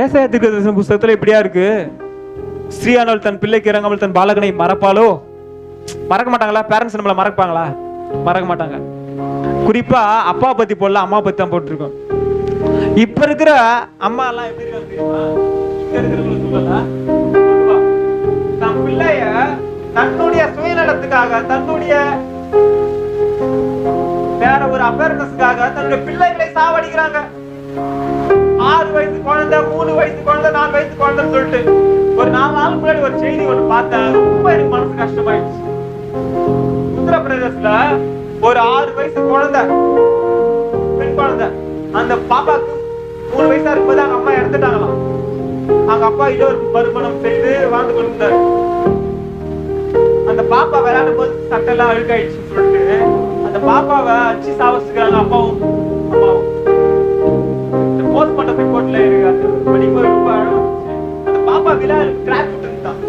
ஏசாயா தீர்க்க தரிசன புத்தகத்துல இப்படியா இருக்கு, ஸ்ரீயானவள் தன் பிள்ளைக்கு இறங்காமல் தன் பாலகனை மறப்பாலோ? மறக்க மாட்டாங்களா? பேரண்ட்ஸ் நம்மள மறப்பாங்களா? மறக்க மாட்டாங்க. குறிப்பா அப்பா பத்தி போடல, அம்மா பத்தி தான் போட்டிருக்கோம். இப்ப இருக்கிற அம்மா எல்லாம் எப்படி இருக்காங்க தெரியுமா? இங்க இருக்கிறவங்களுக்கு சொல்லல, தன் பிள்ளைய தன்னுடைய சுயநலத்துக்காக, தன்னுடைய வேற ஒரு அவேர்னஸ்க்காக தன்னுடைய பிள்ளைகளை சாவடிக்கிறாங்க. 6 வயசு குழந்தை, 3 வயசு குழந்தை, 4 வயசு குழந்தைன்னு சொல்லிட்டு ஒரு 4 நாள் முன்னாடி ஒரு செய்தி ஒன்று பார்த்தேன். ரொம்ப எனக்கு மனசு கஷ்டமாயிடுச்சு. உத்தரப்பிரதேசத்துல ஒரு 6 வயசு குழந்தை, பெண் குழந்தை, அந்த பாப்பாக்கு 3 வயசா இருக்கும்போது அவங்க அம்மா இறந்துட்டாங்களாம். அவங்க அப்பா இன்னொரு மறுமணம் செய்து வாழ்ந்து கொண்டிருந்தாரு. அந்த பாப்பா விளையாடும் போது சட்டெல்லாம் அழுக்காயிடுச்சுன்னு சொல்லிட்டு அந்த பாப்பாவை அடிச்சு சாவடிச்சுக்கிறாங்க அப்பாவும் அம்மாவும். போஸ்ட்மார்ட்டம் ரிப்போர்ட்ல இருக்கு. ரொம்ப அழகாச்சு. அந்த பாப்பா விளையாடு கிராக் விட்டுருந்தான்.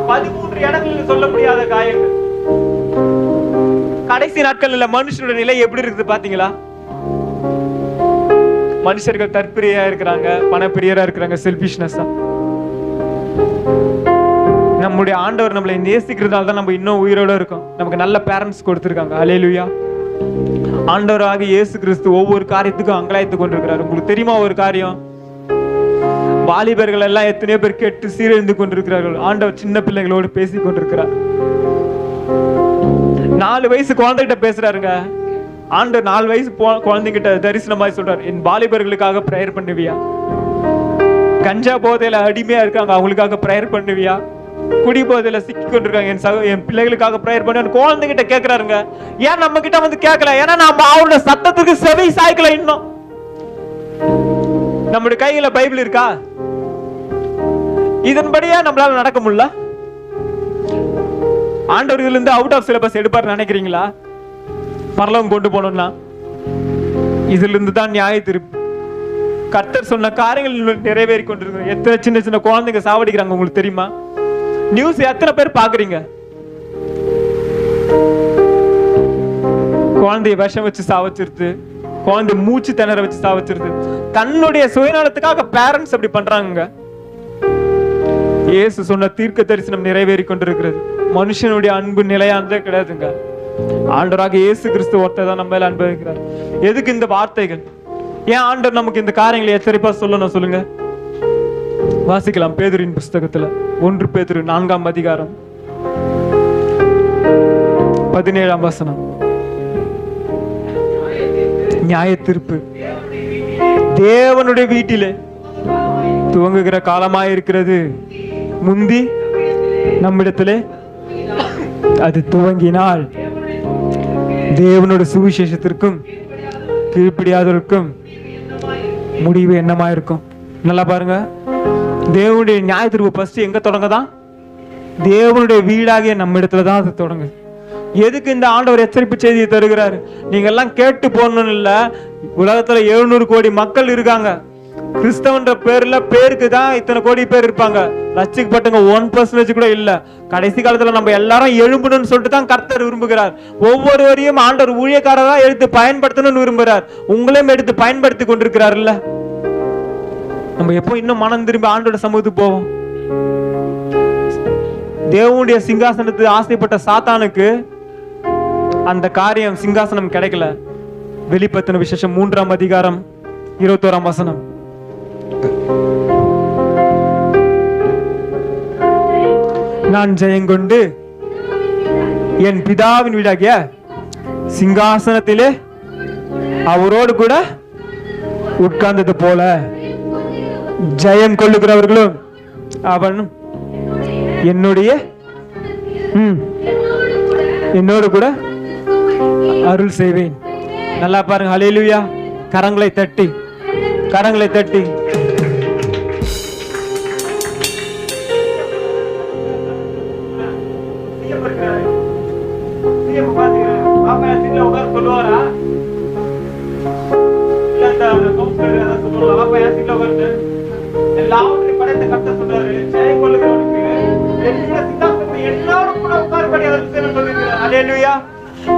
13 இடங்களில் சொல்ல முடியாத காயங்கள். கடைசி நாட்கள்ல மனுஷனோட நிலை எப்படி இருக்குது பாத்தீங்களா? மனுஷர்கள் தற்பிரியா இருக்கிறாங்க, பணப்பிரியரா இருக்கிறாங்க, செல்பிஷ்னஸா. நம்முடைய ஆண்டவர் நம்மளை நேசிக்கிறதால தான் நம்ம இன்னும் உயிரோட இருக்கோம். நமக்கு நல்ல பேரண்ட்ஸ் கொடுத்திருக்காங்க. ஹல்லேலூயா. ஆண்டவராகிய இயேசு கிறிஸ்து ஒவ்வொரு காரியத்துக்கும் அங்கலாய்த்து கொண்டிருக்கிறார். உங்களுக்கு தெரியுமா ஒரு காரியம்? வாலிபர்கள் எல்லாம் எத்தனையோ பேர் கெட்டு சீரழிந்து கொண்டிருக்கிறார்கள். ஆண்டவர் சின்ன பிள்ளைகளோடு பேசி கொண்டிருக்கிறார். 4 வயசு குழந்தைகிட்ட பேசுறாருங்க. ஆண்டவர் 4 வயசு குழந்தைகிட்ட தரிசனமாய் சொல்றாரு, என் வாலிபர்களுக்காக பிரேயர் பண்ணுவியா? கஞ்சா போதையில அடிமையா இருக்காங்க, அவங்களுக்காக பிரேயர் பண்ணுவியா? குடி போதையில சிக்கி கொண்டிருக்காங்க, என் பிள்ளைகளுக்காக பிரேயர் பண்ணு. குழந்தைகிட்ட கேட்கிறாருங்க. ஏன் நம்ம கிட்ட வந்து கேட்கல? ஏன்னா நம்ம அவரோட சத்தத்துக்கு செவி சாய்க்கல. இன்னும் நம்முடைய கையில பைபிள் இருக்கா? இதன்படியா நம்மளால நடக்க முடியல. ஆண்டவர் இதுல இருந்து அவுட் ஆஃப் சிலபஸ் எடுப்பார் நினைக்கிறீங்களா? பரலோகம் கொண்டு போனோம்னா இதுல இருந்து தான் நியாய தீர்ப்பு. கர்த்தர் சொன்ன காரியங்கள் நிறைவேறி கொண்டிருக்கு. எத்தனை சின்ன சின்ன குழந்தைங்க சாவடிக்கிறாங்க உங்களுக்கு தெரியுமா? நியூஸ் எத்தனை பேர் பாக்குறீங்க? குழந்தைய விஷம் வச்சு சாவச்சிருது, குழந்தை மூச்சு திணற வச்சு சாவச்சிருது. தன்னுடைய சுயநலத்துக்காக பேரண்ட்ஸ் அப்படி பண்றாங்க. இயேசு சொன்ன தீர்க்க தரிசனம் நிறைவேறி கொண்டிருக்கிறது. மனுஷனுடைய அன்பு நிலையானதே கிடையாதுங்க. ஆண்டவராக இயேசு கிறிஸ்து ஒருத்தர் தான் நம்ம மேல அன்பு வைக்கிறார். எதுக்கு இந்த வார்த்தைகள்? ஏன் ஆண்டவர் நமக்கு இந்த காரியங்களை எச்சரிப்பா சொல்லணும் சொல்லுங்க? வாசிக்கலாம் பேதுருவின் புஸ்தகத்துல 1 பேதுரு 4ஆம் அதிகாரம் 17ஆம் வசனம். நியாய தீர்ப்பு தேவனுடைய வீட்டிலே துவங்குகிற காலமாய் இருக்கிறது. முந்தி நம்மிடத்திலே அது துவங்கினால் தேவனுடைய சுவிசேஷத்திற்கும் கீழ்ப்படியாதவருக்கும் முடிவு என்னமா இருக்கும்? நல்லா பாருங்க. தேவனுடைய நியாய தீர்ப்பு ஃபர்ஸ்ட் எங்க தொடங்கதான்? தேவனுடைய வீடாகிய நம்ம இடத்துல தான் அது தொடங்குது. எதுக்கு இந்த ஆண்டவர் எச்சரிப்பு செய்தியை தருகிறாரு? நீங்க எல்லாம் கேட்டு போகணும்னு இல்ல. உலகத்துல 700 கோடி மக்கள் இருக்காங்க. கிறிஸ்தவன்ற பேர்ல பேருக்கு தான் இத்தனை கோடி பேர் இருப்பாங்க. லட்சிக்கப்பட்டவங்க 1% கூட இல்ல. கடைசி காலத்துல நம்ம எல்லாரும் எழும்பணும்னு சொல்லிட்டு தான் கர்த்தர் விரும்புகிறார். ஒவ்வொருவரையும் ஆண்டவர் ஊழியக்காரரா எடுத்து பயன்படுத்தணும்னு விரும்புகிறார். உங்களையும் எடுத்து பயன்படுத்தி கொண்டிருக்கிறார் இல்ல. நம்ம எப்போ இன்னும் மனம் திரும்பி ஆண்டோட சமூகத்துக்கு போவோம்? தேவனுடைய சிங்காசனத்துக்கு ஆசைப்பட்ட சாத்தானுக்கு அந்த காரியம் சிங்காசனம் கிடைக்கல. வெளிப்படுத்தின விசேஷம் 3ஆம் அதிகாரம் 21ஆம் வசனம். நான் ஜெயங்கொண்டு என் பிதாவின் வீடாகிய சிங்காசனத்திலே அவரோடு கூட உட்கார்ந்தது போல ஜெயம் கொள்ளுகிறவர்களும் அவன் என்னோடு கூட அருள் செய்வேன். நல்லா பாருங்க. ஹல்லேலூயா. கரங்களை தட்டி கரங்களை தட்டி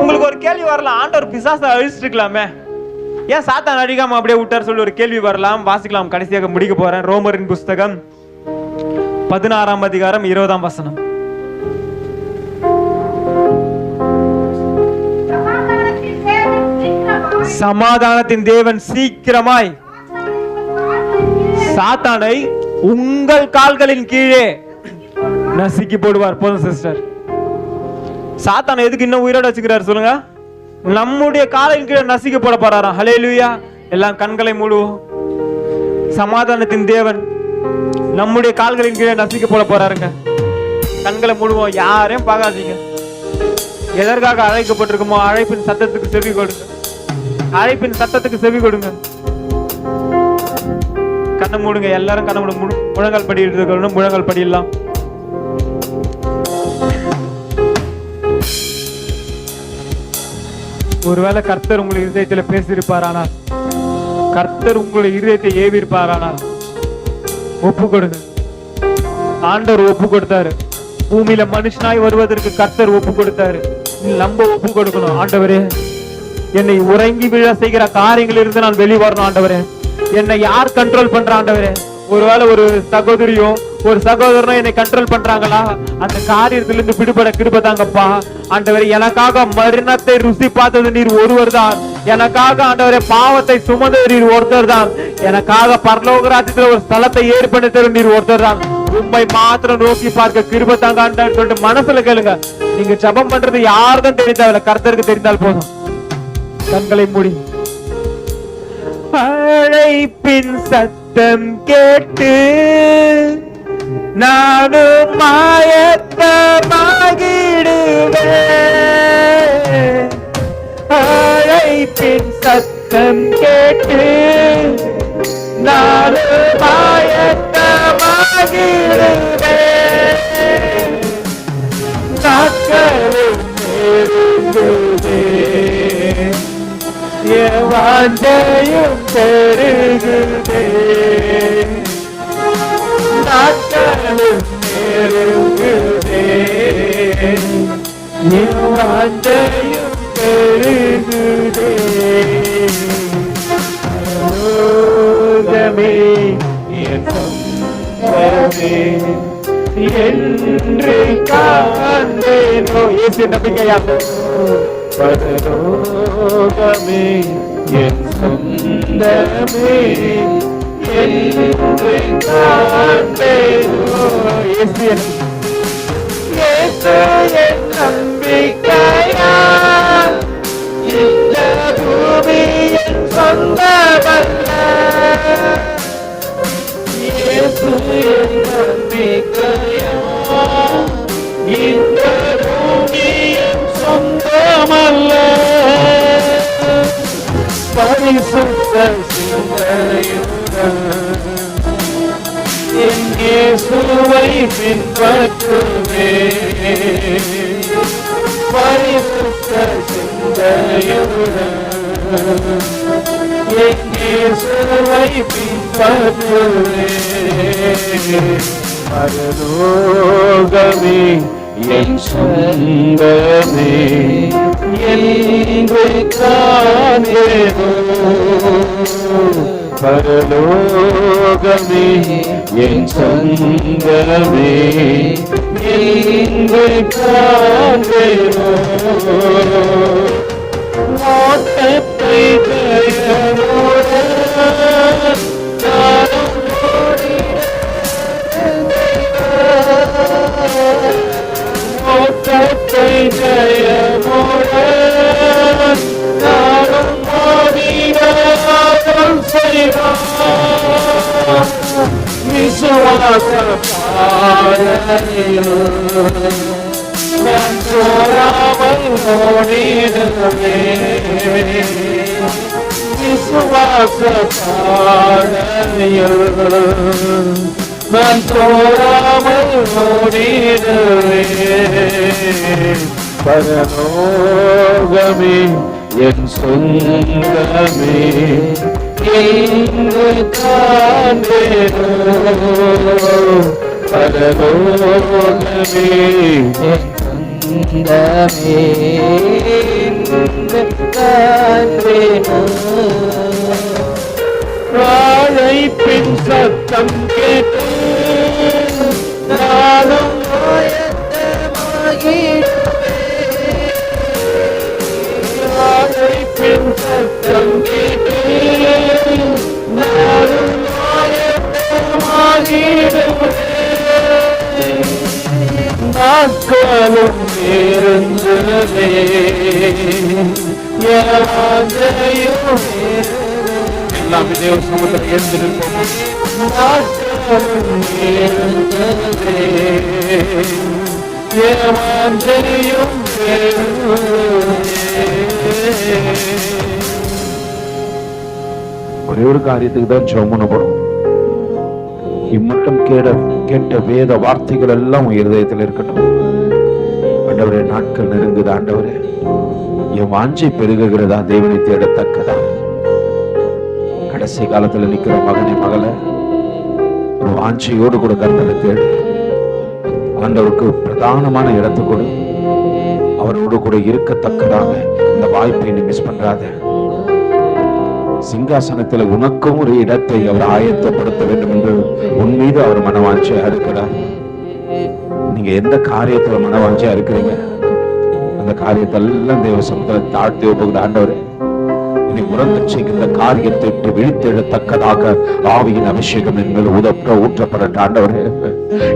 உங்களுக்கு ஒரு கேள்வி வரலாம், ஆண்டவர் பிசாசை அழிச்சிருக்கலாமே, ஏன் சாத்தான் அழிக்காம அப்படியே விட்டார் சொல்லி ஒரு கேள்வி வரலாம். வாசிக்கலாம், கடைசியாக முடிக்க போறேன். ரோமரின் புஸ்தகம் 16ஆம் அதிகாரம் 20ஆம் வசனம். சமாதானத்தின் தேவன் சீக்கிரமாய் சாத்தானை உங்கள் கால்களின் கீழே நசுக்கி போடுவார். போதும் சிஸ்டர். சாத்தானை எதுக்கு இன்னும் உயிரோட வச்சுக்கிறார் சொல்லுங்க? நம்முடைய காலின் கீழே நசுக்கி போட போறாராம். ஹல்லேலூயா. எல்லாம் கண்களை மூடுவோம். சமாதானத்தின் தேவன் நம்முடைய கால்களின் கீழே நசுக்கி போட போறாருங்க. கண்களை மூடுவோம். யாரையும் பார்க்காதீங்க. எதற்காக அழைக்கப்பட்டிருக்குமோ அழைப்பின் சத்தத்துக்கு செவி கொடுங்க. அழைப்பின் சத்தத்துக்கு செவி கொடுங்க. கண்ணை மூடுங்க. எல்லாரும் கண்ணை மூடு. முழங்கால் படி இருக்கணும். முழங்கால் படியெல்லாம் ஒருவேளை கர்த்தர் உங்களுடைய இதயத்தில் பேசியிருப்பாரானால், கர்த்தர் உங்களுடைய இதயத்தை ஏவிருப்பாரானால் ஒப்பு கொடுங்க. ஆண்டவர் ஒப்பு கொடுத்தாரு. பூமியில மனுஷனாய் வருவதற்கு கர்த்தர் ஒப்பு கொடுத்தாரு. நம்ம ஒப்பு கொடுக்கணும். ஆண்டவரே, என்னை உறங்கி விழ செய்கிற காரியங்கள் இருந்து நான் வெளியே வரணும். ஆண்டவரே, என்னை யார் கண்ட்ரோல் பண்ற? ஆண்டவரே, ஒருவேளை ஒரு சகோதரியோ ஒரு சகோதரனோ என்னை கண்ட்ரோல் பண்றாங்களா, அந்த காரியத்துல இருந்து விடுபட கிருபதாங்கப்பா. ஆண்டவரே, எனக்காக மரணத்தை ருசி பார்த்தது நீர் ஒருவர் தான். எனக்காக ஆண்டவரே பாவத்தை சுமந்தது நீர் ஒருத்தர் தான். எனக்காக பரலோக ராஜ்யத்துல ஒரு ஸ்தலத்தை ஏற்படுத்த நீர் ஒருத்தர் தான். உண்மை மாத்திரம் நோக்கி பார்க்க கிருபதாங்க ஆண்டவர் சொல்லிட்டு மனசுல கேளுங்க. நீங்க ஜெபம் பண்றது யாருக்கும் தெரிந்தாவில்ல, கர்த்தருக்கு தெரிந்தால் போதும். கண்களை மூடி அழைப்பின் சத்தம் கேட்டு நானும் மாயத்தமாகிடுவேன். அழைப்பின் சத்தம் கேட்டு நானும் மாயத்தமாகிடுவேன். நாட்களும் நெருங்குதே, என் வாஞ்சையும் பெருகுதே. நாட்களும் நெருங்குதே, என் வாஞ்சையும் பெருகுதே. லோகமே என் சொந்தமே என்று காண்பேனோ. இயேசு நம்பிக்கையாக பரலோகமே என் சொந்தமே என்று காண்பேனோ. இயேசு என் நம்பிக்கையா, இந்த பூமி என் சொந்தமல்ல. இயேசு என் நம்பிக்கையா, இந்த பூமி என் சொந்தமல்ல. பரிசுத்த சிந்தையுடன் என் இயேசுவை பின்பற்றுவேன். பரிசுத்த சிந்தையுடன் என் இயேசுவை பின்பற்றுவேன். பரலோகமே என் சொந்தமே என்று காண்பேனோ. பரலோகமே என் சொந்தமே என்று காண்பேனோ. ஓட்டத்தை ஜெயமுடன் நானும் ஓட்டத்தை ஜெயமுடன் நானும் ஓடினாலும் செய்வான். விசுவாச பாதையில் நான் சோராமல் ஓடிடுவேன். விசுவாச பாதையில் நான் சோராமல் ஓடிடுவேன். பரலோகமே என் சொந்தமே என்று காண்பேனோ. பரலோகமே என் சொந்தமே என்று காண்பேனோ. அழைப்பின் சத்தம் கேட்டு நானும் ஆயத்தமாகிடுவேன். அழைப்பின் சத்தம் கேட்டு நானும் ஆயத்தமாகிடுவேன். நாட்களும் நெருங்குதே, என் வாஞ்சையும் எல்லாமே தேவ சமூகத்தில் எழுந்திருப்போம். நாட்களும் நெருங்குதே, என் வாஞ்சையும் பெருகுதே. ஒரே ஒரு காரியத்துக்கு தான் ஜெபம் பண்ண போறோம். இம்மட்டும் கேட்ட வேத வார்த்தைகள் எல்லாம் உன் இருதயத்தில் இருக்கட்டும். ஆண்டவரே, நாட்கள் நெருங்குது. ஆண்டவரே, என் வாஞ்சை பெருகுகிறதா, தேவனை தேடத்தக்கதா. கடைசி காலத்துல நிக்கிற மகனை மகளை ஒரு வாஞ்சையோடு கூட கர்த்தரை தேடு. ஆண்டவருக்கு பிரதானமான இடத்தை கொடு. அவரோடு கூட இருக்கத்தக்கதாக இந்த வாய்ப்பை நீ மிஸ் பண்றாத. சிங்காசனத்தில் உனக்கும் ஒரு இடத்தை அவர் ஆயத்தப்படுத்த வேண்டும் என்று உன் மீது அவர் மனவாஞ்சையா இருக்கிறார். நீங்க எந்த காரியத்துல மனவாஞ்சையா இருக்கிறீங்க, அந்த காரியத்தெல்லாம் தேவ சமூகத்தில் தாழ்த்தி ஒப்புகிற ஆண்டவரே, இனி உறங்க செய்கின்ற காரியத்தை விட்டு விழித்தெழத்தக்கதாக ஆவியின் அபிஷேகம் என்பது ஊற்றப்பட்ட ஆண்டவரே,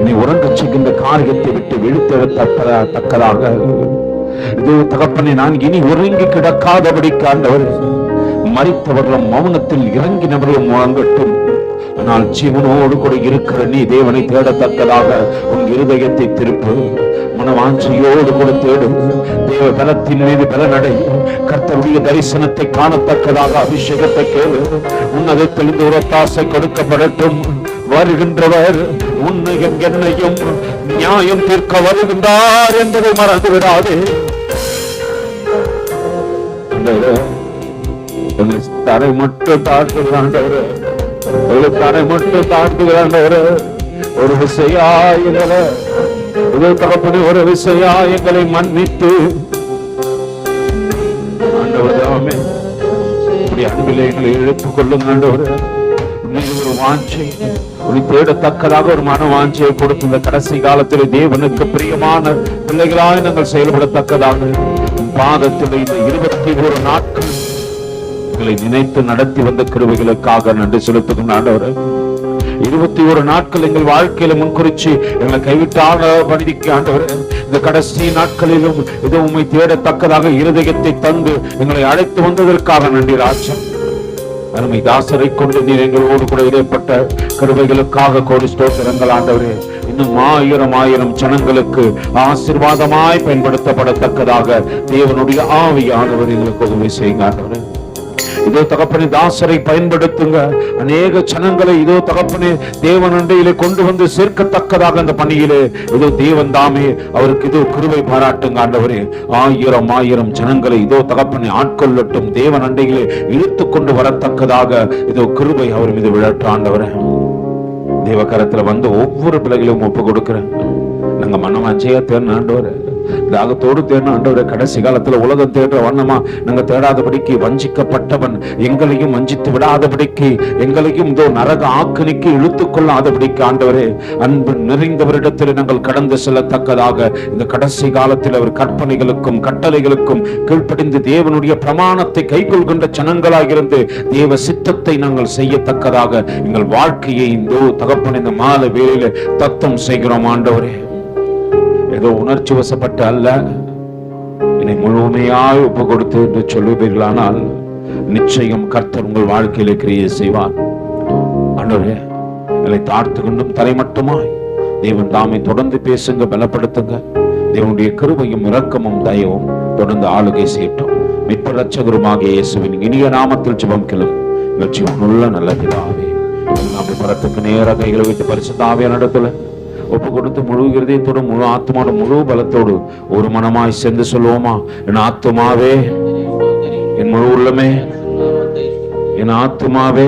இனி உறங்க செய்கின்ற காரியத்தை விட்டு விழித்தெழத்தக்கதாக இது தகப்பனே, நான் இனி உறங்கி கிடக்காதபடிக்கு ஆண்டவரே, மரித்தவர்களும் மௌனத்தில் இறங்கினவர்களும் முழங்கட்டும். ஆனால் ஜீவனோடு கூட இருக்கிற நீ தேவனை தேடத்தக்கதாக உன் இருதயத்தை திருப்பு. மனவாஞ்சையோடு கூட தேடும். தேவ பலத்தின் மீது பலனடை. கர்த்தருடைய தரிசனத்தை காணத்தக்கதாக அபிஷேகத்தை கேளு. உன்னதத்தில் இந்த உரத்தாசை கொடுக்கப்படட்டும். வருகின்றவர் உன்னையும் என்னையும் நியாயம் தீர்க்க வருகின்றார் என்பதை மறந்து விடாது. தரை மட்டும் தாழ்த்துகிறாண்டவர், தரை மட்டும் தாழ்த்துகிறாண்டவர். ஒரு விசையாயங்களை தகப்பனே, ஒரு விசையாயங்களை மன்னித்து ஆண்டவரே இப்படி அன்பிலே எங்களை இழுத்துக் கொள்ளுங்க ஆண்டவர். ஒரு வாஞ்சை ஒரு தேடத்தக்கதாக ஒரு மன வாஞ்சையை கொடுத்து இந்த கடைசி காலத்தில் தேவனுக்கு பிரியமான பிள்ளைகளாய் நாங்கள் செயல்படத்தக்கதாக பாதத்தில் இந்த 21 நாட்கள் எங்களை நினைத்து நடத்தி வந்த கிருபைகளுக்காக நன்றி செலுத்துகின்ற ஆண்டவரே. 21 நாட்கள் எங்கள் வாழ்க்கையில முன்குறிச்சு எங்களை கைவிட்டான பணிக்கு ஆண்டவரே, இந்த கடைசி நாட்களிலும் இது உண்மை தேடத்தக்கதாக இருதயத்தை தந்து எங்களை அழைத்து வந்ததற்காக நன்றி ராஜா. அருமை தாசரை கொண்டு நீர் எங்களோடு கூட இடைப்பட்ட கிருபைகளுக்காக கோடி ஸ்தோத்திரங்கள் ஆண்டவரே. இன்னும் ஆயிரம் ஜனங்களுக்கு ஆசீர்வாதமாய் பயன்படுத்தப்படத்தக்கதாக தேவனுடைய ஆவியானவர் எங்களுக்கு உதவி செய்யுங்க ஆண்டவரே. இதோ தகப்பனே, தாசரை பயன்படுத்துங்க. அநேக ஜனங்களை இதோ தகப்பனே தேவன் அண்டையிலே கொண்டு வந்து சேர்க்கத்தக்கதாக அந்த பணியிலே இதோ தேவன் தாமே அவருக்கு இதோ கிருபை பாராட்டுங்க ஆண்டவரே. ஆயிரம் ஜனங்களை இதோ தகப்பனே ஆட்கொள்ளட்டும். தேவன் அண்டையிலே இழுத்து கொண்டு வரத்தக்கதாக இதோ கிருபை அவர் மீது விழட்டும் ஆண்டவரே. தேவகரத்துல வந்து ஒவ்வொரு பிள்ளைகளையும் ஒப்பு கொடுக்கிறேன். நாங்க மனமாச்சையா தேர்ன ஆண்டவரே, தாகத்தோடு தேடின ஆண்டவரே. கடைசி காலத்துல உலகம் தேடுற வண்ணமா நாங்க தேடாதபடிக்கு, வஞ்சிக்கப்பட்டவன் எங்களையும் வஞ்சித்து விடாதபடிக்கு, எங்களையும் இதோ நரக ஆக்கினிக்கு இழுத்துக் கொள்ளாதபடிக்கு ஆண்டவரே, அன்பு நிறைந்தவரிடத்தில் நாங்கள் கடந்து செல்லத்தக்கதாக இந்த கடைசி காலத்தில் அவர் கற்பனைகளுக்கும் கட்டளைகளுக்கும் கீழ்ப்படிந்து தேவனுடைய பிரமாணத்தை கைக்கொள்கின்ற ஜனங்களாகிருந்து தேவ சித்தத்தை நாங்கள் செய்யத்தக்கதாக எங்கள் வாழ்க்கையை இதோ தகப்பன் இந்த மாலை வேளையில தத்தம் செய்கிறோம் ஆண்டவரே. ஏதோ உணர்ச்சி வசப்பட்டு அல்ல, என்னை முழுமையாய் ஒப்பு கொடுத்து என்று சொல்லுவீர்களானால் நிச்சயம் கர்த்தர் உங்கள் வாழ்க்கையிலே கிரியை செய்வார் ஆண்டவரே. என்னை தாழ்த்து கொண்டும் தலை மட்டுமாய் தேவன் தாமை தொடர்ந்து பேசுங்க, பலப்படுத்துங்க. தேவனுடைய கிருபையும் இரக்கமும் தயவும் தொடர்ந்து ஆளுகை செய்யட்டும். மீட்பு இரட்சகருமாகிய இயேசுவின் இனிய நாமத்தில் ஜெபம் கேளும் ஜீவனுள்ள நல்ல பிதாவே. நாம பரத்துக்கு நேர கைகளை விட்டு பரிசுத்த ஆவியான இடத்துல ஒப்பு கொடுத்து முழு இருதயத்தோடு முழு ஆத்மாவோட முழு பலத்தோடு ஒரு மனமாய் சேர்ந்து சொல்லுவோமா? என் ஆத்துமாவே, என் முழு உள்ளமே, என் ஆத்துமாவே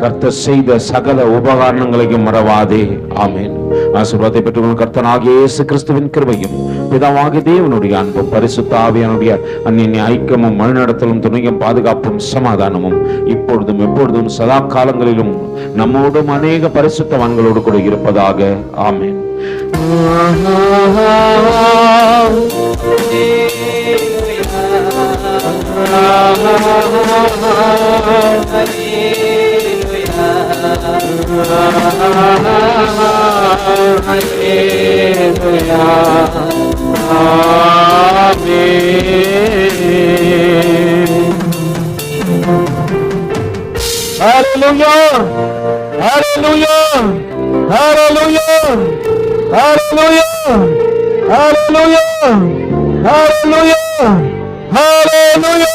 கர்த்தர் செய்த சகல உபகாரணங்களையும் மறவாதே. ஆமேன். ஆசீர்வாதத்தை பெற்றுக்கொள்ளும் கர்த்தனாகிய இயேசு கிறிஸ்துவின் கிருபையும் பிதாவாகிய தேவனுடைய அன்பும் பரிசுத்த ஆவியானுடைய அந்நிய ஐக்கியமும் வழிநடத்தலும் துணையும் பாதுகாப்பும் சமாதானமும் இப்பொழுதும் எப்பொழுதும் சதா காலங்களிலும் நம்மோடும் அநேக பரிசுத்தவான்களோடு கூட இருப்பதாக. ஆமேன். Hallelujah! Hallelujah! Hallelujah! Hallelujah! Hallelujah! Hallelujah! Hallelujah!